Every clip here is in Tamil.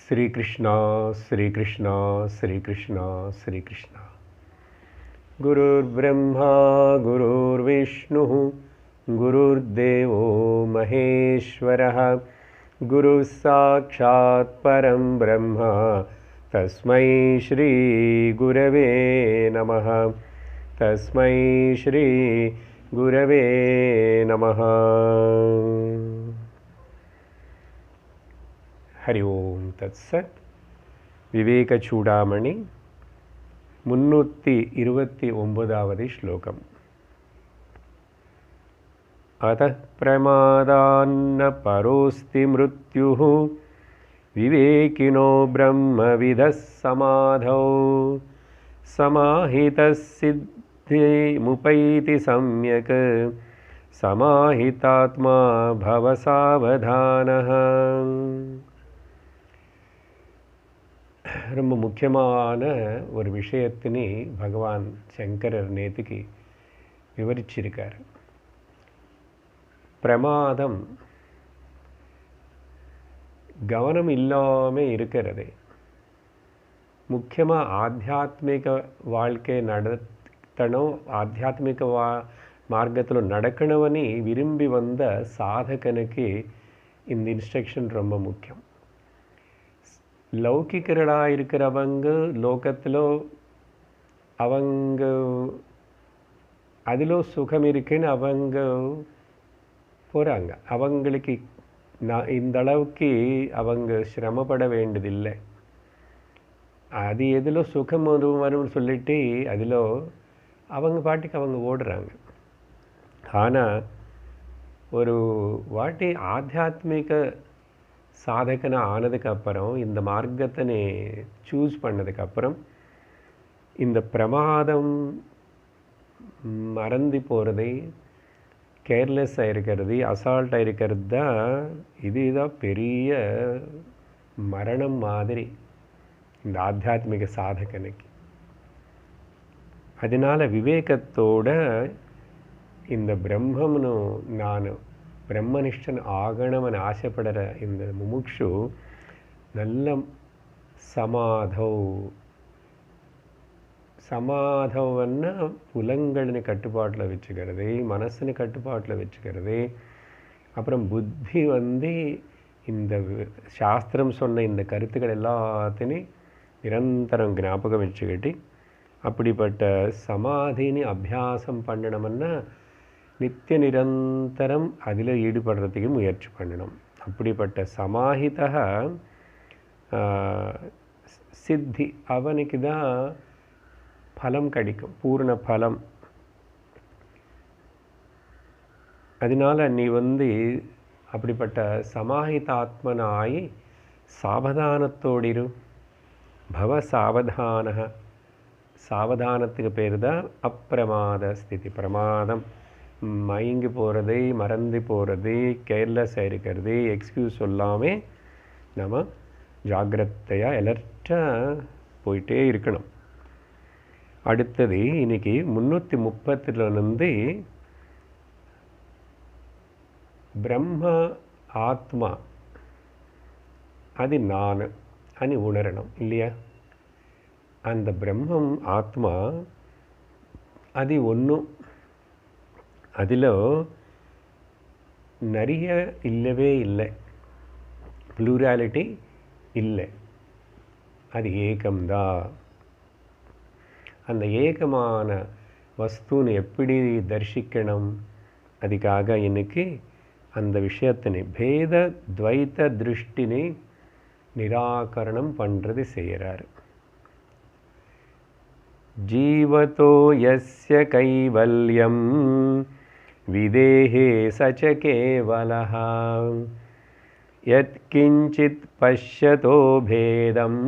श्री कृष्णा श्री कृष्णा श्री कृष्णा श्री कृष्णा। गुरुर्ब्रह्मा गुरुर्विष्णुः गुरुर्देवो महेश्वरः गुरुः साक्षात् परं ब्रह्म तस्मै श्री गुरवे नमः। तस्मै श्री गुरवे नमः। हरि ओम तत्सत्। विवेक चूडामणि 329வது श्लोकम्। अतः प्रमादान्न परोस्ति मृत्युः विवेकिनो ब्रह्मविदः समाधौ समाहितः सिद्धिमुपैति सम्यक् समाहितात्मा भव सावधानः। ரொம்ப முக்கியமான ஒரு விஷயத்தினை பகவான் சங்கரர் நேத்திக்கு விவரிச்சிருக்கார். பிரமாதம் கவனம் இல்லாமல் இருக்கிறது. முக்கியமாக ஆத்தியாத்மிக வாழ்க்கை நடத்தணும், ஆத்தியாத்மிக மார்க்கத்தில் நடக்கணும்னு விரும்பி வந்த சாதகனுக்கு இந்த இன்ஸ்ட்ரக்ஷன் ரொம்ப முக்கியம். லௌகிகர்களாக இருக்கிறவங்க லோகத்தில் அவங்க அதில் சுகம் இருக்குன்னு அவங்க போகிறாங்க. அவங்களுக்கு இந்த அளவுக்கு அவங்க சிரமப்பட வேண்டியதில்லை. அது எதில் சுகம் வரும்னு சொல்லிட்டு அதில் அவங்க பாட்டுக்கு அவங்க ஓடுறாங்க. ஆனால் ஒரு வாட்டி ஆத்தியாத்மிக சாதகனா ஆனதுக்கப்புறம், இந்த மார்க்கத்தை சூஸ் பண்ணதுக்கப்புறம், இந்த பிரமாதம் மறந்து போகிறது, கேர்லெஸ்ஸாக இருக்கிறது, அசால்ட்டாக இருக்கிறது தான் இதுதான் பெரிய மரணம் மாதிரி இந்த ஆத்தியாத்மிக சாதகனுக்கு. அதனால் விவேகத்தோட இந்த பிரம்மம்னு நான் பிரம்மனிஷ்டன் ஆகணும்னு ஆசைப்படுற இந்த முமுட்சு நல்ல சமாதவன்னா புலங்களின் கட்டுப்பாட்டில் வச்சுக்கிறது, மனசின் கட்டுப்பாட்டில் வச்சுக்கிறது, அப்புறம் புத்தி இந்த சாஸ்திரம் சொன்ன இந்த கருத்துக்கள் எல்லாத்தையும் நிரந்தரம் ஞாபகம் வச்சுக்கிட்டு அப்படிப்பட்ட சமாதினி அபியாசம் பண்ணணும்னா நித்திய நிரந்தரம் அதில் ஈடுபடுறதுக்கு முயற்சி பண்ணணும். அப்படிப்பட்ட சமாஹிதா சித்தி அவனுக்கு தான் பலம் கிடைக்கும், பூர்ண பலம். அதனால் நீ அப்படிப்பட்ட சமாஹித ஆத்மனாய் சாவதானத்தோடிரு. பவ சாவதான. சாவதானத்துக்கு பேர் தான் அப்பிரமாத ஸ்திதி. பிரமாதம் மயங்கி போகிறது, மறந்து போகிறது, கேர்லெஸ்ஸாக இருக்கிறது, எக்ஸ்கியூஸ் சொல்லாமல் நம்ம ஜாக்கிரதையாக அலர்ட்டாக போயிட்டே இருக்கணும். அடுத்தது இன்னைக்கு 330 பிரம்ம ஆத்மா அது நான் అని உணரணும் இல்லையா? அந்த பிரம்மம் ஆத்மா அது ஒன்றும், அதில் நிறைய இல்லவே இல்லை, ப்ளூராலிட்டி இல்லை, அது ஏகம்தான். அந்த ஏகமான வஸ்துன்னு எப்படி தரிசிக்கணும்? அதுக்காக இன்னைக்கு அந்த விஷயத்தினை பேத துவைத்த திருஷ்டினை நிராகரணம் பண்ணுறது செய்கிறார். ஜீவதோ யஸ்ய கைவல்யம் விதேஹே சச கேவலஹ யத் கிஞ்சித் பஷ்யதோ பேதம்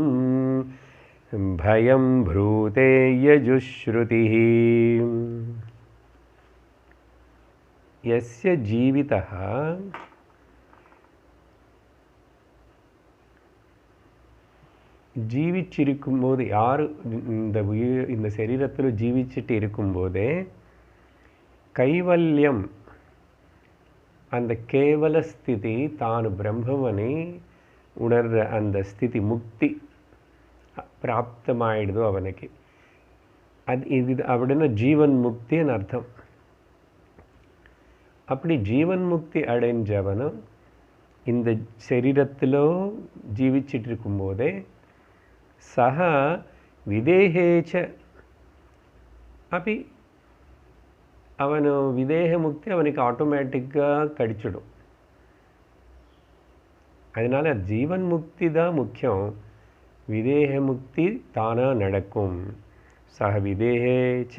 பயம் ப்ரூதே யஜுஸ்ருதிஹ. யஸ்ய ஜீவிதஹ ஜீவிச்சிருக்கும்போது, யார் இந்த சரீரத்தில் ஜீவிச்சுட்டு இருக்கும்போதே கைவல்யம் அந்த கேவல ஸ்திதி தான் பிரம்மவனை உணர்கிற அந்த ஸ்திதி முக்தி பிராப்தமாயிடுதோ அவனுக்கு அது இது அப்படின்னா ஜீவன் முக்தின்னு அர்த்தம். அப்படி ஜீவன் முக்தி அடைஞ்சவனும் இந்த சரீரத்திலோ ஜீவிச்சிட்டு இருக்கும்போதே சக விதேகேச்ச அப்படி அவனு விதேக முக்தி அவனுக்கு ஆட்டோமேட்டிக்காக கிடைச்சிடும். அதனால் ஜீவன் முக்தி தான் முக்கியம், விதேக முக்தி தானாக நடக்கும். சக விதேகேச்ச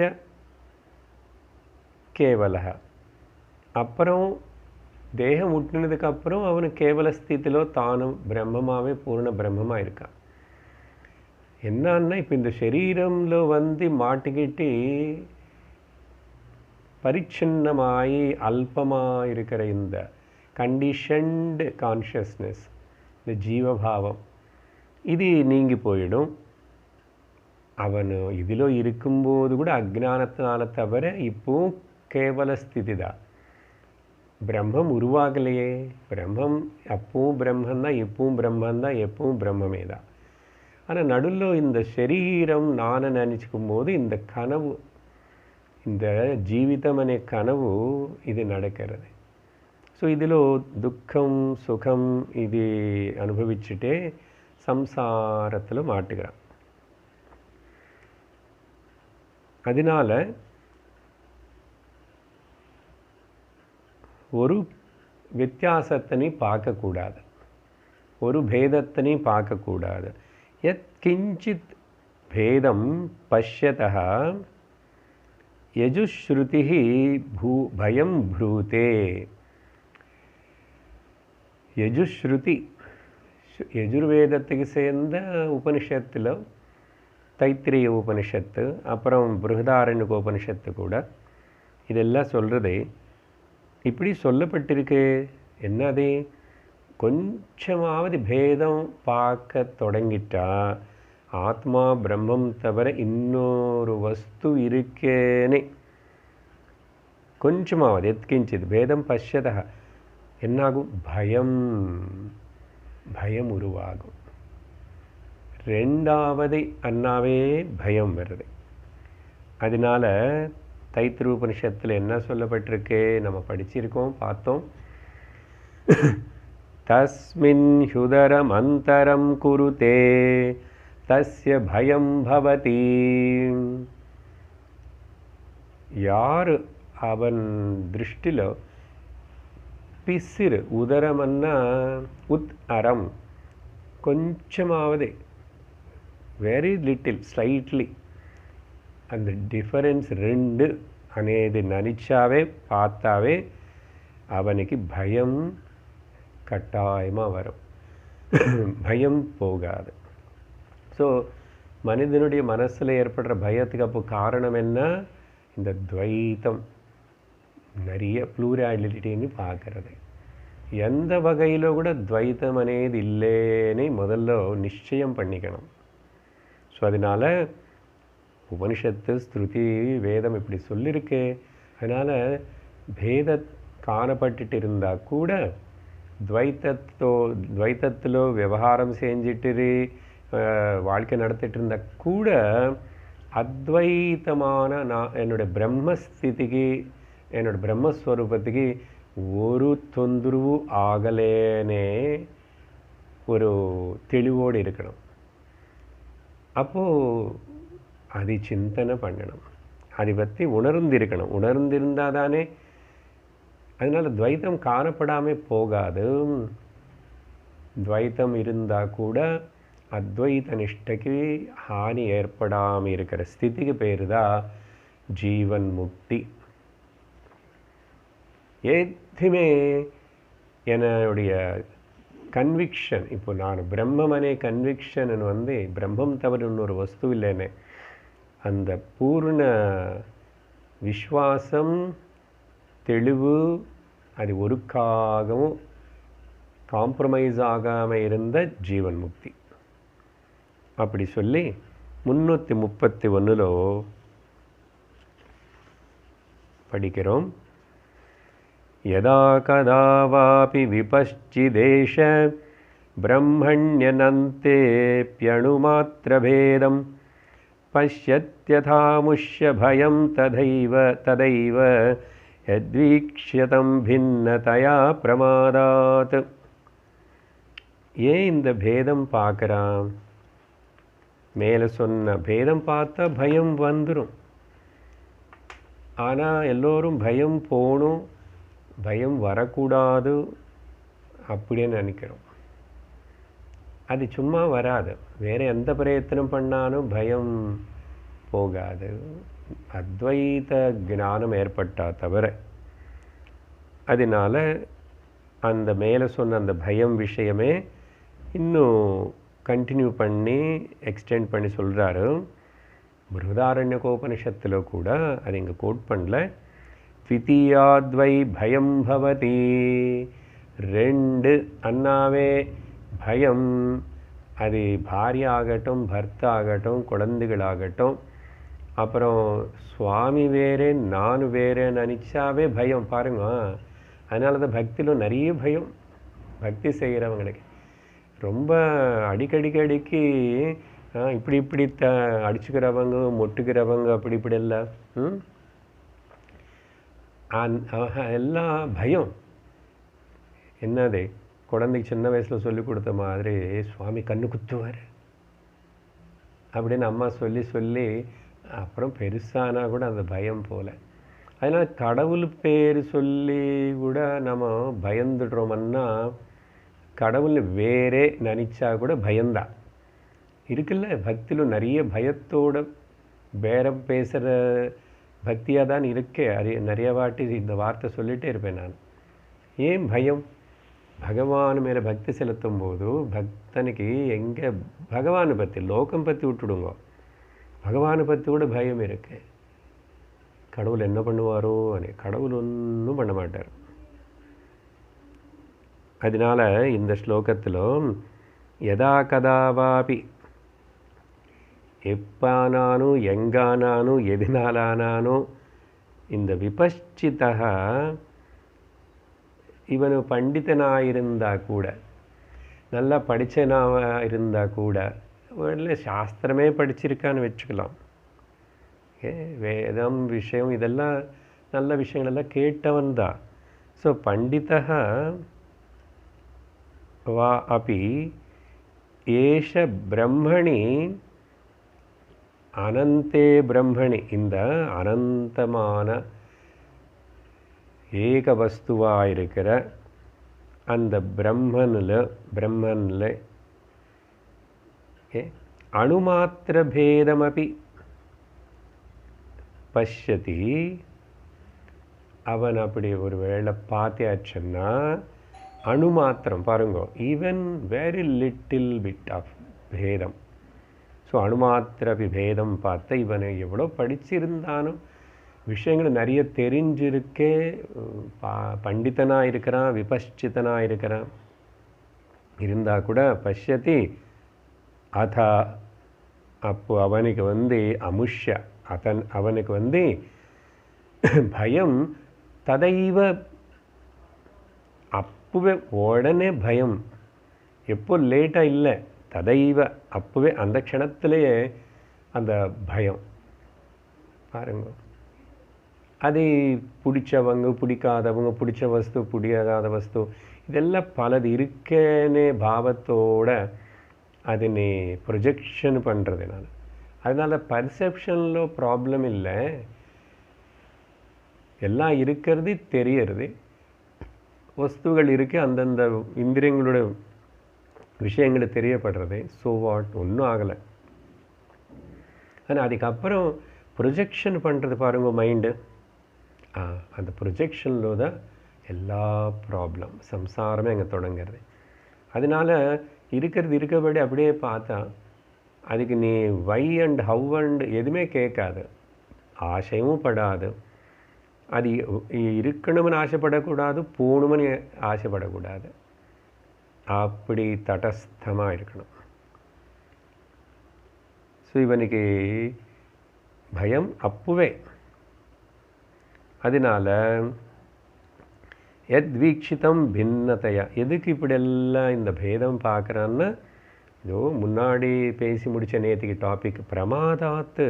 கேவலக. அப்புறம் தேகம் விட்டுனதுக்கப்புறம் அவனு கேவல ஸ்திதிலோ தானும் பிரம்மமாகவே பூர்ண பிரம்மமாக இருக்கான். என்னன்னா இப்போ இந்த சரீரம்ல வந்து மாட்டிக்கிட்டு பரிச்சின்னமாகி அல்பமாக இருக்கிற இந்த கண்டிஷன்டு கான்ஷியஸ்னஸ், இந்த ஜீவபாவம், இது நீங்கி போயிடும். அவனு இதில் இருக்கும்போது கூட அஜ்ஞானத்தினால தவிர இப்போவும் கேவல ஸ்திதி தான். பிரம்மம் உருவாகலையே. பிரம்மம் அப்பவும் பிரம்மந்தான், இப்பவும் பிரம்மந்தான், எப்பவும் பிரம்மமே தான். ஆனால் நடுவில் இந்த சரீரம் நானை நினச்சிக்கும் போது இந்த கனவு, இந்த ஜீவிதம் அనే கனவு இது நடக்கிறது. ஸோ இதில் துக்கம் சுகம் இது அனுபவிச்சுட்டே சம்சாரத்தில் மாட்டுகிறான். அதனால ஒரு வித்தியாசத்தினை பார்க்கக்கூடாது, ஒரு பேதத்தினை பார்க்கக்கூடாது. யத் கிஞ்சித் பேதம் பஷ்யதः யஜுஸ்ருதி பயம் ப்ரூதே. யஜுஸ்ருதி யஜுர்வேதத்துக்கு சேர்ந்த உபனிஷத்தில் தைத்திரிய உபனிஷத்து, அப்புறம் பிருஹதாரண்யக உபனிஷத்து கூட இதெல்லாம் சொல்கிறது. இப்படி சொல்லப்பட்டிருக்கு. என்னது? கொஞ்சமாவது பேதம் பார்க்க தொடங்கிட்டா ஆத்மா பிரம்மம் தவிர இன்னொரு வஸ்து இருக்கேனே கொஞ்சமாவது எத்கிஞ்சித் பேதம் பஷ்யதா என்னாகும்? பயம் உருவாகும். ரெண்டாவது அண்ணாவே பயம் வருது. அதனால தைத்திரிய உபனிஷத்தில் என்ன சொல்லப்பட்டிருக்கு நம்ம படிச்சிருக்கோம், பார்த்தோம். தஸ்மின் ஹுதரம் அந்தரம் குருதே தஸ்ய பயம் பவதி. யார் அவன் திருஷ்டில பிசிறு, உதரமன்னா உத் அரம், கொஞ்சமாவது வெரி லிட்டில் ஸ்லைட்லி அந்த டிஃபரன்ஸ் ரெண்டு అనేది நினச்சாவே பார்த்தாவே அவனுக்கு பயம் கட்டாயமாக வரும். பயம் போகாது. ஸோ மனிதனுடைய மனசில் ஏற்படுற பயத்துக்கு அப்போ காரணம் என்ன? இந்த துவைத்தம், நிறைய ப்ளூராலிட்டின்னு பார்க்கறது. எந்த வகையில் கூட துவைத்தம் అనేది இல்லைன்னு முதல்ல நிச்சயம் பண்ணிக்கணும். ஸோ அதனால் உபனிஷத்து ஸ்ருதி வேதம் இப்படி சொல்லியிருக்கு. அதனால் பேத காணப்பட்டுட்டு இருந்தால் கூட துவைத்தத்தில் விவகாரம் செஞ்சிட்டு வாழ்க்கை நடத்திட்டு இருந்தால் கூட அத்வைத்தமான நான் என்னோடய பிரம்மஸ்திதிக்கு, என்னோடய பிரம்மஸ்வரூபத்துக்கு ஒரு தொந்தரவு ஆகலேனே ஒரு தெளிவோடு இருக்கணும். அப்போது அது சிந்தனை பண்ணணும், அதை பற்றி உணர்ந்திருக்கணும். உணர்ந்திருந்தால் தானே. அதனால் துவைத்தம் காணப்படாமல் போகாது. துவைத்தம் இருந்தால் கூட அத்வைத நிஷ்டைக்கு ஹானி ஏற்படாமல் இருக்கிற ஸ்திதிக்கு பேர் தான் ஜீவன் முக்தி. எதுவுமே என்னுடைய கன்விக்ஷன், இப்போ நான் பிரம்மமனே கன்விக்ஷன் வந்து பிரம்மம் தவிர இன்னொரு வஸ்து இல்லைன்னு அந்த பூர்ண விஸ்வாசம் தெளிவு அது ஒருக்காகவும் காம்ப்ரமைஸ் ஆகாமல் இருந்த ஜீவன் முக்தி. அப்படி சொல்லி 331 படிக்கிறோம். யதா கதா வாபி விபஷ்சிதேஷ ब्रह्मण्यनन्तेऽप्यणुमात्रभेदं पश्यत्यथामुष्य भयं तदैव यद्वीक्ष्यतं भिन्नतया प्रमादात्. ஏன் இந்த பேதம் பார்க்குறான்? மேலே சொன்ன பேதம் பார்த்தா பயம் வந்துடும். ஆனால் எல்லோரும் பயம் போகணும், பயம் வரக்கூடாது அப்படின்னு நினைக்கிறோம். அது சும்மா வராது. வேறு எந்த பிரயத்தனம் பண்ணாலும் பயம் போகாது, அத்வைத ஞானம் ஏற்பட்டால் தவிர. அதனால் அந்த மேலே சொன்ன அந்த பயம் விஷயமே இன்னும் கண்டினியூ பண்ணி எக்ஸ்டெண்ட் பண்ணி சொல்கிறாரு. பிருஹதாரண்யகோபனிஷத்தில் கூட அது இங்கே கோட் பண்ணல. த்விதீயாத்வை பயம் பவதி, ரெண்டு அண்ணாவே பயம். அது பாரியா ஆகட்டும், பர்த்தா ஆகட்டும், குழந்தைகளாகட்டும். அப்புறம் சுவாமி வேறே நான் வேறே நினச்சாவே பயம் பாருங்க. அதனால தான் பக்தியில் நிறைய பயம். பக்தி செய்கிறவங்களுக்கு ரொம்ப அடிக்கடிக்கு இப்படி அடிச்சுக்கிறவங்க, மொட்டுக்கிறவங்க, அப்படி இல்லை. எல்லாம் பயம். என்னது, குழந்தைக்கு சின்ன வயசில் சொல்லி கொடுத்த மாதிரி சுவாமி கண்ணு குத்துவார் அப்படின்னு அம்மா சொல்லி அப்புறம் பெருசானா கூட அந்த பயம் போல். அதனால் கடவுள் பேர் சொல்லி கூட நம்ம பயந்துடுறோம்னா கடவுள் வேறே நினச்சா கூட பயந்தான் இருக்குல்ல. பக்தியில் நிறைய பயத்தோட பேரம் பேசுகிற பக்தியாக தான் இருக்கே. நிறைய வாட்டி இந்த வார்த்தை சொல்லிகிட்டே இருப்பேன் நான். ஏன் பயம்? பகவான் மேலே பக்தி செலுத்தும் போது பக்தனுக்கு எங்கே பகவானை பற்றி, லோகம் பற்றி விட்டுடுங்க, பகவானை பற்றி கூட பயம் இருக்கு. கடவுள் என்ன பண்ணுவாரோ? கடவுள் ஒன்றும் பண்ண மாட்டார். அதனால் இந்த ஸ்லோகத்திலும் யதா கதாவாபி, எப்பானானும் எங்கானானும் எதினாலானானும் இந்த விபஷ்சிதா, இவனு பண்டிதனாக கூட, நல்லா படித்தனாக இருந்தால் கூட, இல்லை சாஸ்திரமே படிச்சிருக்கான்னு வச்சுக்கலாம், வேதம் விஷயம் இதெல்லாம் நல்ல விஷயங்களெல்லாம் கேட்டவன் தான். ஸோ பண்டிதா வா அப்பி ஏஷ பிரம்மணி அனந்தே பிரம்மணி, இந்த அனந்தமான ஏக வஸ்துவாக இருக்கிற அந்த பிரம்மனில் அணுமாத்திர பேதமபி பஷ்யதி. அவன் அப்படி ஒரு வேளை பார்த்தாச்சுன்னா அணுமாத்திரம் பாருங்க, even very little bit of பேதம். ஸோ அணுமாத்திர பேதம் பார்த்தா இவனை எவ்வளோ படிச்சிருந்தாலும் விஷயங்கள் நிறைய தெரிஞ்சிருக்கே, பண்டிதனாக இருக்கிறான், விபஷ்சிதனாக இருக்கிறான், இருந்தால் கூட பஷ்யதி அதா, அப்போ அவனுக்கு அமுஷ்ய, அவனுக்கு பயம் ததைவ, அப்பவே உடனே பயம், எப்போ லேட்டாக இல்லை, ததைவ அப்பவே அந்த க்ஷணத்திலேயே அந்த பயம் பாருங்க. அது பிடிச்சவங்க பிடிக்காதவங்க, பிடிச்ச வஸ்து பிடிக்காத வஸ்து, இதெல்லாம் பலது இருக்கேனே பாவத்தோட அது நீ ப்ரொஜெக்ஷன் பண்ணுறது. அதனால் பர்செப்ஷனில் ப்ராப்ளம் இல்லை, எல்லாம் இருக்கிறது தெரியறது, வஸ்துகள் இருக்கு, அந்தந்த இந்திரியங்களோட விஷயங்களை தெரியப்படுறது. ஸோ வாட், ஒன்றும் ஆகலை. ஆனால் அதுக்கப்புறம் ப்ரொஜெக்ஷன் பண்ணுறது பாருங்க மைண்டு, அந்த ப்ரொஜெக்ஷனில் தான் எல்லா ப்ராப்ளம், சம்சாரமே அங்கே தொடங்கிறது. அதனால் இருக்கிறது இருக்கபடி அப்படியே பார்த்தா அதுக்கு நீ வை அண்ட் ஹவ் அண்ட் எதுவுமே கேட்காது, ஆசையும் படாது. அது இருக்கணும்னு ஆசைப்படக்கூடாது, போகணும்னு ஆசைப்படக்கூடாது, அப்படி தடஸ்தமாக இருக்கணும். ஸோ இவனுக்கு பயம் அப்பவே. அதனால் எத்வீக்ஷிதம் பின்னதையா. எதுக்கு இப்படியெல்லாம் இந்த பேதம் பார்க்குறான்னா, இதோ முன்னாடி பேசி முடித்த நேற்றுக்கு டாபிக் பிரமாதாத்து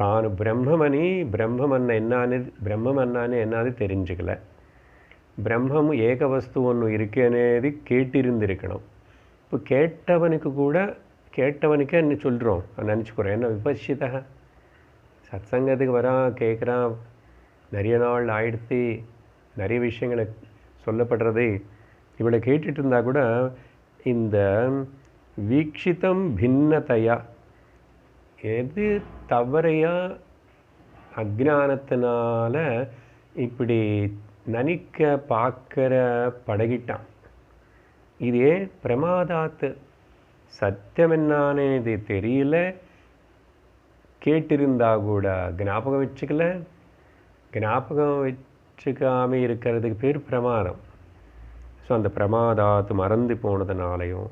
தானு பிரம்மமணி బ్రహ్మమన్నానే ఎన్నది தெரிஞ்சுக்கல. பிரம்மம் ஏக வஸ்து ஒன்று இருக்கு అనేది கேட்டிருந்திருக்கணும். இப்போ கேட்டவனுக்கே என்ன சொல்கிறோம், நினச்சிக்கிறோம். என்ன விபஷிதா சத்சங்கத்துக்கு வரான், கேட்குறான், நிறைய நாள் ஆயிடுத்து, நிறைய விஷயங்களை சொல்லப்படுறது, இவளை கேட்டுட்டு இருந்தால் கூட இந்த வீக்ஷிதம் பின்னதையா, எது தவறையா அஜ்ஞானத்தினால இப்படி நனிக்க பார்க்குற பழகிட்டான். இதே பிரமாதாத்து சத்தியம் என்னான்னு இது தெரியல, கேட்டிருந்தா கூட ஞாபகம் வச்சுக்கல. ஞாபகம் வச்சுக்காமல் இருக்கிறதுக்கு பேர் பிரமாதம். ஸோ அந்த பிரமாதாத்து மறந்து போனதுனாலையும்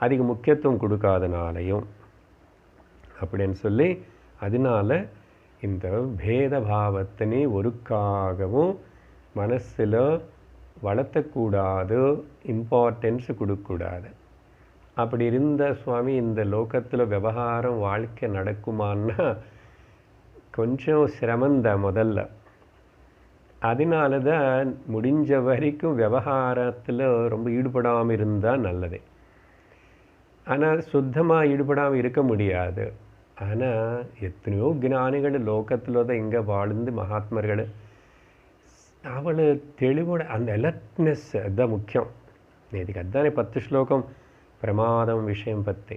அதிக முக்கியத்துவம் கொடுக்காதனாலையும் அப்படின்னு சொல்லி, அதனால இந்த பேதபாவத்தினை ஒருக்காகவும் மனசில் வளர்த்தக்கூடாது, இம்பார்ட்டன்ஸ் கொடுக்கக்கூடாது. அப்படி இருந்த சுவாமி இந்த லோகத்தில் விவகாரம் வாழ்க்கை நடக்குமான்னா கொஞ்சம் சிரமந்தான் முதல்ல. அதனால தான் முடிஞ்ச வரைக்கும் விவகாரத்தில் ரொம்ப ஈடுபடாமல் இருந்தால் நல்லது. ஆனால் சுத்தமாக ஈடுபடாமல் இருக்க முடியாது. ஆனால் எத்தனையோ ஞானிகள் லோகத்தில் தான் இங்கே வாழ்ந்து மகாத்மர்கள், அவள் தெளிவோட அந்த அலர்ட்னஸ் அதுதான் முக்கியம். இதுக்கு அதுதானே 10 ஸ்லோகம் பிரமாதம் விஷயம் பற்றி.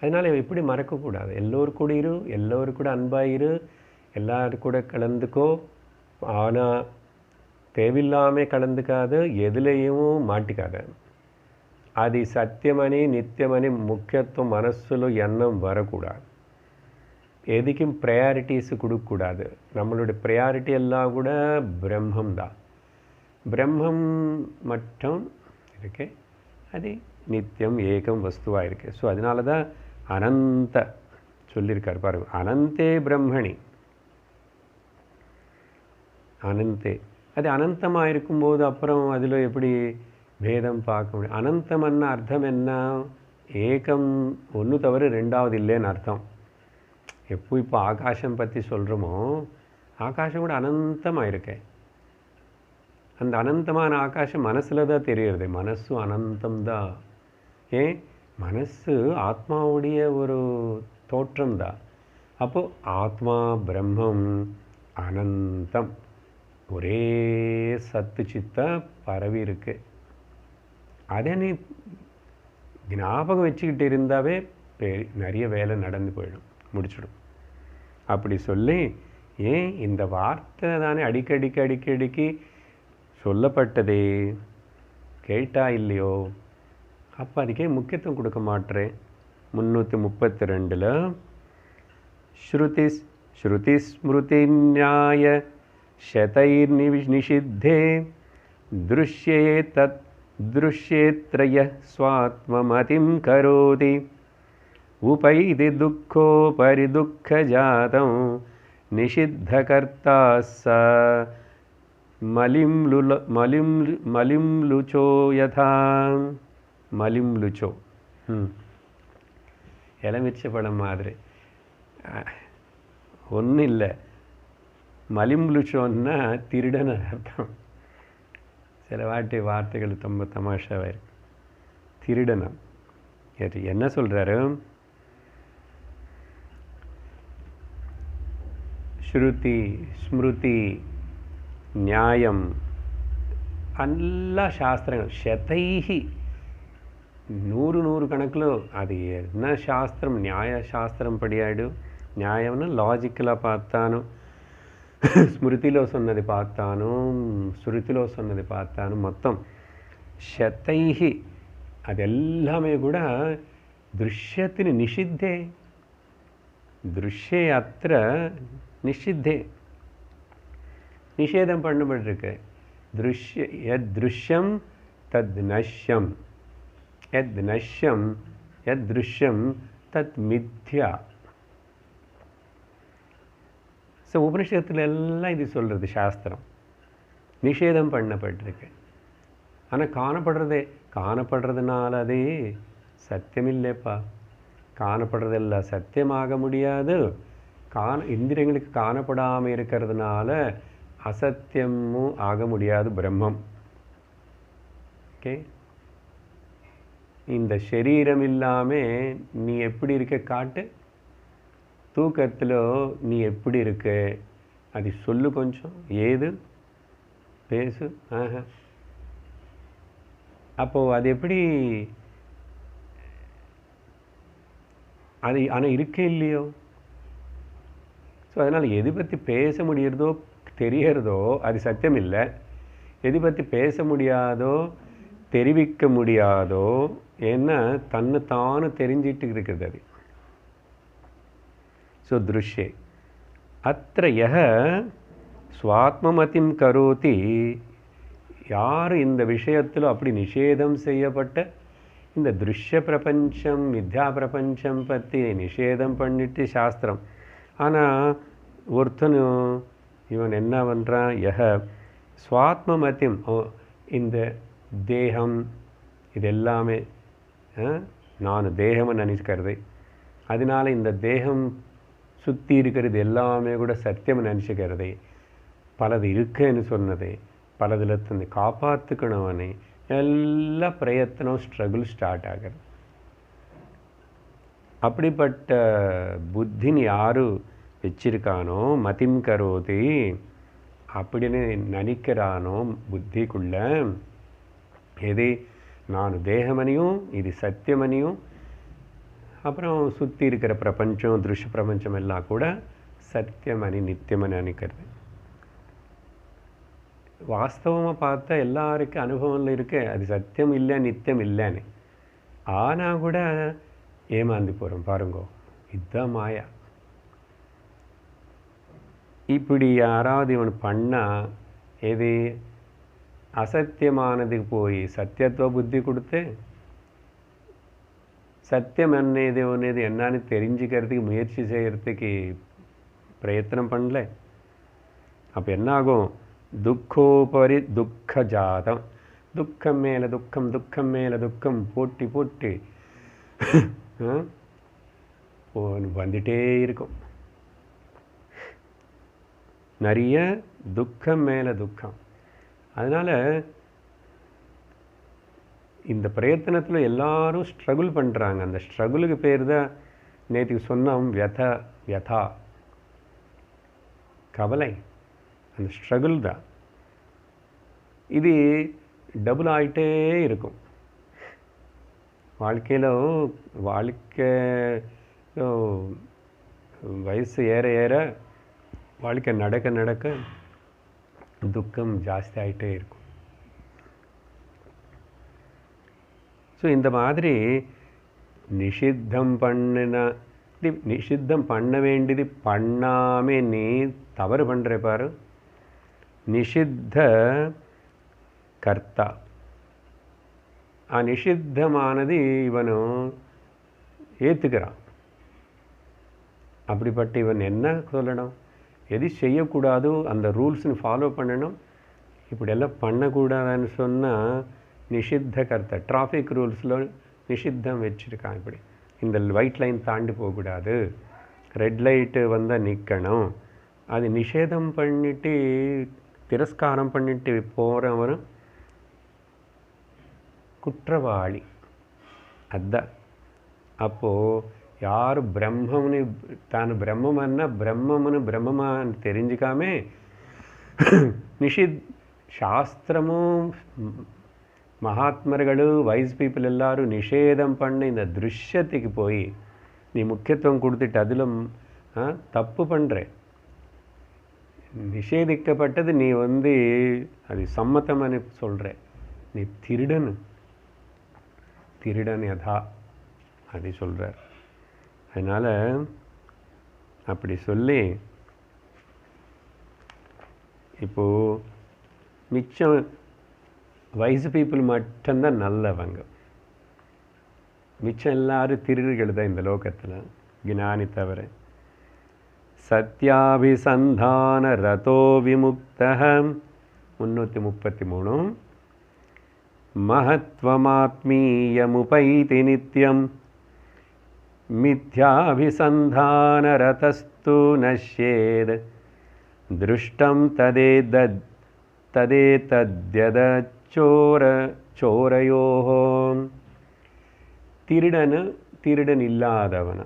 அதனால் எப்படி மறக்கக்கூடாது. எல்லோரும் கூட இரு, எல்லோரும் கூட அன்பாயிரு, எல்லாரும் கூட கலந்துக்கோ. ஆனால் தேவையில்லாமல் கலந்துக்காது, எதுலேயும் மாட்டிக்காத. அது சத்தியமணி நித்தியமணி முக்கியத்துவம் மனசுல எண்ணம் வரக்கூடாது. எதுக்கும் ப்ரையாரிட்டிஸ் கொடுக்கக்கூடாது. நம்மளுடைய ப்ரையாரிட்டி எல்லாம் கூட பிரம்மம் தான். பிரம்மம் மட்டும் இருக்கு, அது நித்தியம் ஏகம் வஸ்துவாக இருக்குது. ஸோ அதனால தான் அனந்த சொல்லியிருக்கார் பாருங்க. அனந்தே பிரம்மணி, அனந்தே. அது அனந்தமாக இருக்கும்போது அப்புறம் அதில் எப்படி பேதம் பார்க்க முடியும்? அனந்தம்னா அர்த்தம் என்ன? ஏகம் ஒன்று தவிர ரெண்டாவது இல்லைன்னு அர்த்தம். இப்போ ஆகாசம் பற்றி சொல்கிறோமோ, ஆகாசம் கூட அனந்தமாக இருக்கு. அந்த அனந்தமான ஆகாசம் மனசில் தான் தெரியுறது. மனசும் அனந்தம்தான். ஏன்? மனசு ஆத்மாவுடைய ஒரு தோற்றம் தான். அப்போது ஆத்மா பிரம்மம் அனந்தம் ஒரே சத்து சித்தா பரவி இருக்கு. அதை நீ ஞாபகம் வச்சுக்கிட்டு இருந்தாவே நிறைய வேலை நடந்து போயிடும், முடிச்சிடும். அப்படி சொல்லி, ஏன் இந்த வார்த்தை தானே அடிக்கடிக்கு சொல்லப்பட்டதே, கேட்டா இல்லையோ? அப்போ அதுக்கே முக்கியத்துவம் கொடுக்க மாட்டேன். 332 ஸ்ருதி ஸ்மிருதி நியாய சதைர் நிஷித்தே திருஷ்யே தத் திருஷ்யேத்ரய ஸ்வாத்மமதிம் கரோதி உபைதி துக்கோ பரிதுக்க ஜாதம் நிஷித்தகர்த்தா ச மலிம்லுச்சோ யதா. மலிம்லுச்சோ இளமிச்ச படம் மாதிரி ஒன்றும் இல்லை. மலிம்லுச்சோன்னா திருடன் அர்த்தம். சில வார்த்தைகள் ரொம்ப தமாஷாவாக இருக்கு. திருடனம் என்ன சொல்கிறாரு? ஸ்ருதி ஸ்மிருதி நியாயம் எல்லா சாஸ்திரங்கள் சதைஹி 100 கணக்கில் அது என்ன சாஸ்திரம், நியாய சாஸ்திரம் படியாடு. நியாயம்னு லாஜிக்கலாக பார்த்தானு, ஸ்மிருதிలో சொன்னது பார்த்தானு, ஸ்ருதிలో சொன்னது பார்த்தானு, மொத்தம் சதைஹி அது எல்லாமே கூட திருஷ்யத்தின் நிஷித்தே. திருஷ்யே அத்திர நிஷித்தே, நிஷேதம் பண்ணப்பட்டிருக்கு. யத் திருஷ்யம் தத் நஷ்யம், யத் நஷ்யம் யத் திருஷ்யம் தத் மித்யா. ஸோ உபனிஷத்தில் எல்லாம் இது சொல்கிறது சாஸ்திரம். நிஷேதம் பண்ணப்பட்டிருக்கு. ஆனால் காணப்படுறதுனால அது சத்தியமில்லைப்பா. காணப்படுறதெல்லாம் சத்தியமாக முடியாது. இந்திரியங்களுக்கு காணப்படாமல் இருக்கிறதுனால அசத்தியமும் ஆக முடியாது பிரம்மம். ஓகே, இந்த சரீரம் இல்லாமல் நீ எப்படி இருக்க காட்டு. தூக்கத்தில் நீ எப்படி இருக்க அது சொல்லு, கொஞ்சம் ஏது பேசு. அப்போது அது எப்படி அது ஆனால் இருக்க இல்லையோ? ஸோ அதனால் எது பற்றி பேச முடியறதோ தெரியறதோ அது சத்தியம் இல்லை. எது பற்றி பேச முடியாதோ தெரிவிக்க முடியாதோ, ஏன்னா தன்னை தானு தெரிஞ்சிட்டு இருக்கிறது அது. ஸோ திருஷ்யே அத்த யஹ ஸ்வாத்மமதிம் கரோதி, யார் இந்த விஷயத்தில் அப்படி நிஷேதம் செய்யப்பட்ட இந்த திருஷ்ய பிரபஞ்சம் மித்யா பிரபஞ்சம் பற்றி நிஷேதம் பண்ணிட்டு சாஸ்திரம். ஆனால் ஒருத்தனும் இவன் என்ன பண்ணுறான், யஹ ஸ்வாத்மமதிம், இந்த தேகம் இது எல்லாமே நான் தேகம்னு நினைச்சுக்கிறது, அதனால இந்த தேகம் சுற்றி இருக்கிறது எல்லாமே கூட சத்தியம் நினச்சிக்கிறது, பலது இருக்குன்னு சொன்னது, பலதில் தந்து காப்பாற்றுக்கணும்னு எல்லா பிரயத்தனம் ஸ்ட்ரகிள் ஸ்டார்ட் ஆகிறது. அப்படிப்பட்ட புத்தின்னு யாரு வச்சிருக்கானோ, மதிம் கரோதி அப்படின்னு நினைக்கிறானோ புத்திக்குள்ள, எது நான் தேகமனையும் இது சத்தியமனையும் அப்புறம் சுற்றி இருக்கிற பிரபஞ்சம் திருஷ்ய பிரபஞ்சம் எல்லாம் கூட சத்தியமணி நித்தியமணி நினைக்கிறது. வாஸ்தவமாக பார்த்தா எல்லாருக்கும் அனுபவம்ல இருக்கு அது சத்தியம் இல்லை நித்தியம் இல்லைன்னு. ஆனால் கூட ஏமாந்து போகிறோம் பாருங்கோ. இதுதான் மாயா. இப்படி யாராவது இவன் பண்ணால் எது அசத்தியமானதுக்கு போய் சத்தியத்துவ புத்தி கொடுத்து சத்தியம் என்னது என்னன்னு தெரிஞ்சுக்கிறதுக்கு முயற்சி செய்கிறதுக்கு பிரயத்தனம் பண்ணல. அப்போ என்னாகும், துக்கோபரி துக்க ஜாதம், துக்கம் மேலே துக்கம் துக்கம் மேலே துக்கம் போட்டி போட்டி வந்துட்டே இருக்கும். நிறைய துக்கம் மேலே துக்கம். அதனால் இந்த பிரயத்தனத்தில் எல்லாரும் ஸ்ட்ரகிள் பண்ணுறாங்க. அந்த ஸ்ட்ரகிளுக்கு பேர் தான் நேற்றுக்கு சொன்னோம் வியதா, கவலை. அந்த ஸ்ட்ரகிள் தான் இது டபுள் ஆகிட்டே இருக்கும். வாழ்க்கையில் வயசு ஏற ஏற வாழ்க்கை நடக்க நடக்க துக்கம் ஜாஸ்தி ஆகிட்டே இருக்கும். ஸோ இந்த மாதிரி நிஷித்தம் பண்ண வேண்டியது பண்ணாமே நீ தவறு பண்ணுற பாரு. நிஷித்த கர்த்தா, நிஷித்தமானது இவனும் ஏற்றுக்கிறான். அப்படிப்பட்ட இவன் என்ன சொல்லணும், எது செய்யக்கூடாதோ அந்த ரூல்ஸ்னு ஃபாலோ பண்ணணும். இப்படியெல்லாம் பண்ணக்கூடாதுன்னு சொன்னால் நிஷித்த கர்த்தா, டிராஃபிக் ரூல்ஸில் நிஷித்தம் வச்சுருக்கான். இப்படி இந்த ஒயிட் லைன் தாண்டி போகக்கூடாது, ரெட் லைட்டு வந்தால் நிற்கணும். அது நிஷேதம் பண்ணிட்டு திரஸ்காரம் பண்ணிட்டு போகிறவனும் குற்றவாளி. அதுதான். அப்போது யார் பிரம்மம்னு தான் பிரம்மன்னா பிரம்மம்னு பிரம்மமான்னு தெரிஞ்சுக்காமே சாஸ்திரமும் மகாத்மர்கள் வைஸ் பீப்புள் எல்லாரும் நிஷேதம் பண்ண இந்த திருஷ்யத்துக்கு போய் நீ முக்கியத்துவம் கொடுத்துட்டு அதில் தப்பு பண்ணுற. நிஷேதிக்கப்பட்டது நீ அது சம்மத்தம்னு சொல்கிற. நீ திருடன் யதா அப்படி சொல்கிறார். அதனால் அப்படி சொல்லி இப்போது மிச்சம் வயசு பீப்புள் மட்டும்தான் நல்லவங்க, மிச்சம் எல்லாரும் திருடுகள் தான் இந்த லோகத்தில், ஞானி தவிர. சத்யாபிசந்தான ரதோ விமுக்தः 333 महत्त्वमात्मीयमुपैति नित्यं मिथ्याभिसन्धानरतस्तु नश्येद् दृष्टं ததேதத்யதச்சோரயோः திருடன் இல்லாதவன்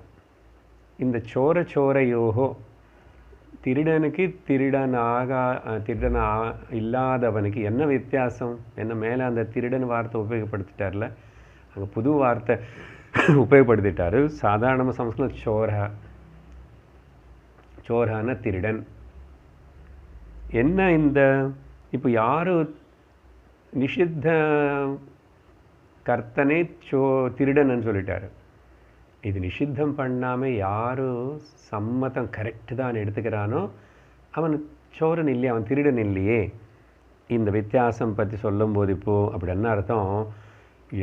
இந்த சோரயோகோ திருடனுக்கு திருடனா இல்லாதவனுக்கு என்ன வித்தியாசம் என்ன மேலே அந்த திருடன் வார்த்தை உபயோகப்படுத்திட்டார்ல அங்கே புது வார்த்தை உபயோகப்படுத்திட்டாரு சாதாரண சம்ஸ்கிருதம் சோரான திருடன் என்ன இந்த இப்போ யாரு நிஷித்த கர்த்தனே திருடன்னு சொல்லிட்டாரு இது நிஷித்தம் பண்ணாமல் யார் சம்மதம் கரெக்டு தான் எடுத்துக்கிறானோ அவன் சோரன் இல்லையே அவன் திருடன் இல்லையே இந்த வித்தியாசம் பற்றி சொல்லும்போது இப்போது அப்படி என்ன அர்த்தம்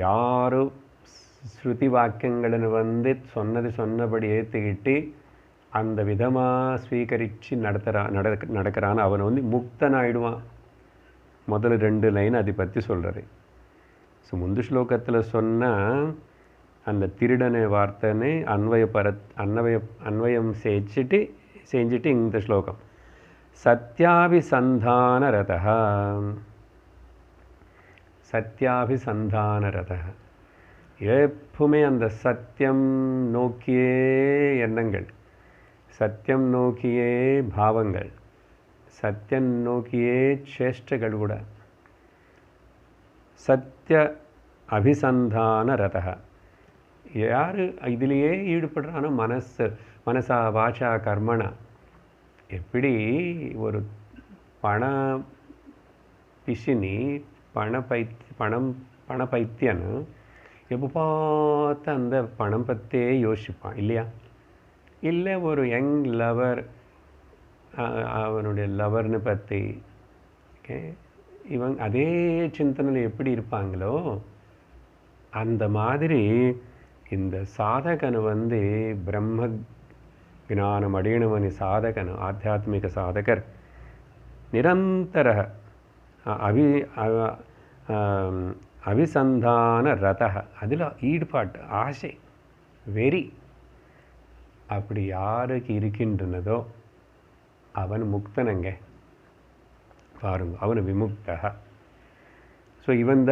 யார் ஸ்ருதி வாக்கியங்களை சொன்னபடி ஏற்றுக்கிட்டு அந்த விதமாக ஸ்வீகரித்து நடக்கிறான் அவன் முக்தன் ஆகிடுவான் முதல்ல 2 லைன் அதை பற்றி சொல்கிறாரு ஸோ முந்து ஸ்லோகத்தில் சொன்னால் அந்த திருடனை வார்த்தைன்னு அன்வயம் செஞ்சுட்டு இந்த ஸ்லோகம் சத்யாபிசந்தானரதः எப்பவுமே அந்த சத்தியம் நோக்கியே எண்ணங்கள் சத்தியம் நோக்கியே பாவங்கள் சத்தியம் நோக்கியே சேஷ்டங்கள் கூட சத்திய அபிசந்தானரதः யார் இதிலேயே ஈடுபடுறானோ மனசா வாச்சா கர்மனா எப்படி ஒரு பிசினி பைத்தியன்னு எப்போ பார்த்து அந்த பணம் பற்றியே யோசிப்பான் இல்லையா இல்லை ஒரு யங் லவர் அவனுடைய லவர்னு பற்றி இவங்க அதே சிந்தனையில் எப்படி இருப்பாங்களோ அந்த மாதிரி இந்த சாதகன் பிரம்ம ஞானம் அடையணுமனி சாதகன் ஆத்தியாத்மிக சாதகர் நிரந்தர அபிசந்தான ரதः அதில் ஈடுபாட்டு ஆசை வெறி அப்படி யாருக்கு இருக்கின்றனதோ அவன் முக்தனங்க பாருங்க அவன் விமுக்தः ஸோ இவன்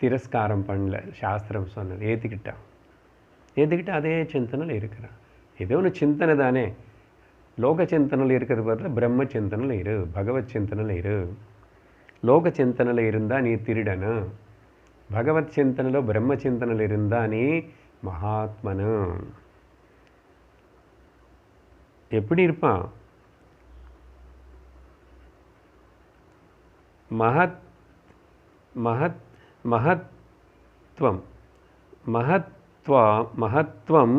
திரஸ்காரம் பண்ணல சாஸ்திரம் சொன்னது ஏற்றுக்கிட்டு அதே சிந்தனையில் இருக்கிறான் ஏதோ ஒன்று சிந்தனை தானே லோக சிந்தனையில் இருக்கிறது பதில் பிரம்ம சிந்தனையில் இரு பகவத் சிந்தனையில் இரு லோக சிந்தனையில் இருந்தால் நீ திருடனு பகவத் சிந்தனையில் பிரம்ம சிந்தனையில் இருந்தால் நீ மகாத்மனு எப்படி இருப்பான் மகத்வம்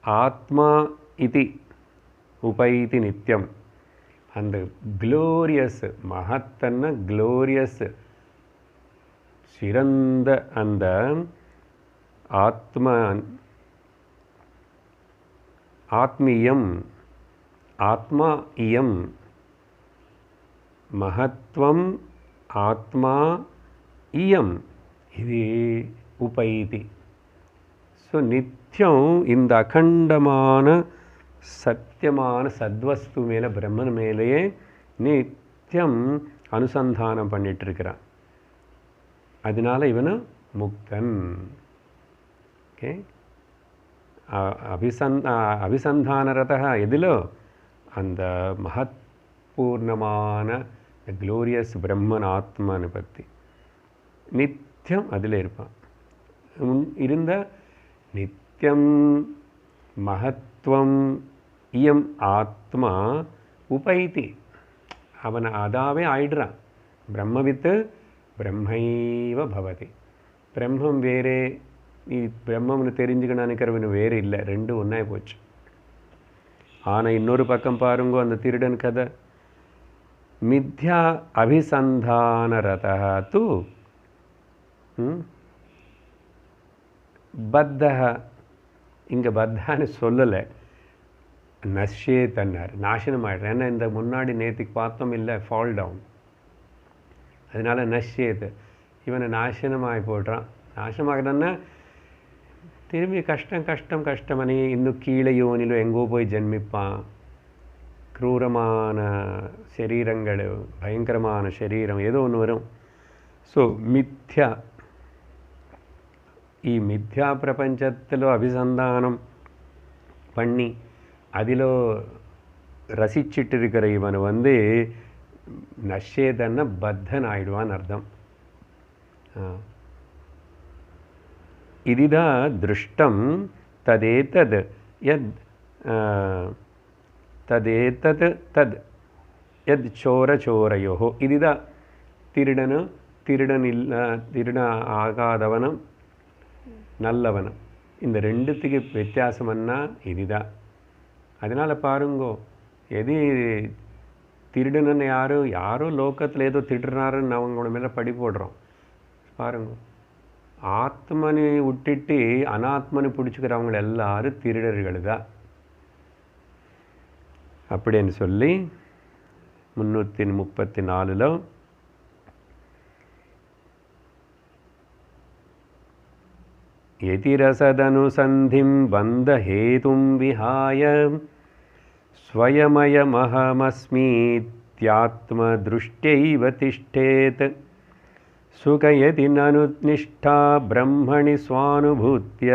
ஆத்மா இதி உபைதி நித்தியம் அந்த க்ளோரியஸ் மகத்தன்ன க்ளோரியஸ் சிறந்த அந்த ஆத்மீயம் ஆத்மா இயம் மகத்வம் ஆத்மா இயம் இது உபைதி ஸோ நித்தியம் இந்த அகண்டமான சத்தியமான சத்வஸ்து மேலே பிரம்மன் மேலேயே நித்தியம் அனுசந்தானம் பண்ணிகிட்ருக்கிறான் அதனால இவனு முக்தன் ஓகே அபிசந்தானரதः எதிலோ அந்த மகத்பூர்ணமான க்ளோரியஸ் பிரம்மன் ஆத்மானை பற்றி நித்தியம் அதில் இருப்பான் இருந்த நித்தியம் மகத்வம் இயம் ஆத்மா உபைதி அவன் அதாவே ஆயிடுறான் பிரம்மவித்து பிரம்மைவ பவதி பிரம்மம் வேறே நீ பிரம்மம்னு தெரிஞ்சுக்கணும் நினைக்கிறவனு வேறு இல்லை ரெண்டும் ஒன்றாய் போச்சு ஆனால் இன்னொரு பக்கம் பாருங்கோ அந்த திருடன் கதை மித்யா அபிசந்தானரதः தூ பத்தः இங்கே பத்தான்னு சொல்லலை நஷ்யேத்தன்னார், நாசனம் ஆகிடுறேன். ஏன்னா இந்த முன்னாடி நேற்றுக்கு பார்த்தோம் இல்லை, ஃபால் டவுன், அதனால நஷ்யேத்து, இவனை நாசனமாகி போடுறான். நாசமாகறன்னா திரும்பி கஷ்டம் கஷ்டம் கஷ்டமனி, இன்னும் கீழே யோனிலோ எங்கோ போய் ஜென்மிப்பான். ಕ್ರೂರமான ಶರೀರಗಳು, ಭಯಂಕರமான ಶರೀரம் ஏதோ ஒன்று வரும். ஸோ மித்யா, ఈ మిథ్యా ప్రపంచத்திలో அபிசந்தானம் பண்ணி அதில் ரசிச்சிட்டு இருக்கிற இவன் வந்து நஷ்யேதன்னா பத்தன் ஆயிடுவான்னு அர்த்தம். இதுதான் திருஷ்டம். ததேதத் யத் ததேதத் தத் யத் சோரச்சோரையோ, இதுதான் திருடன் ஆகாதவனும் நல்லவனும், இந்த ரெண்டுத்துக்கு வித்தியாசம்னா இதுதான். அதனால் பாருங்கோ, எது திருடனன்னு யாரோ லோக்கத்தில் ஏதோ திடுறாருன்னு அவங்களோட மேலே படி போடுறோம். பாருங்க, ஆத்மனை விட்டுட்டு அனாத்மனை பிடிச்சிக்கிறவங்க எல்லாரும் திருடர்கள் தான் அப்படின்னு சொல்லி 334 यतिरसदनुसन्धिं बन्धहेतुं विहाय स्वयमयमहमस्मीत्यात्मदृष्ट्यैव तिष्ठेत् सुखयति ननुनिष्ठा ब्रह्मणि स्वानुभूत्य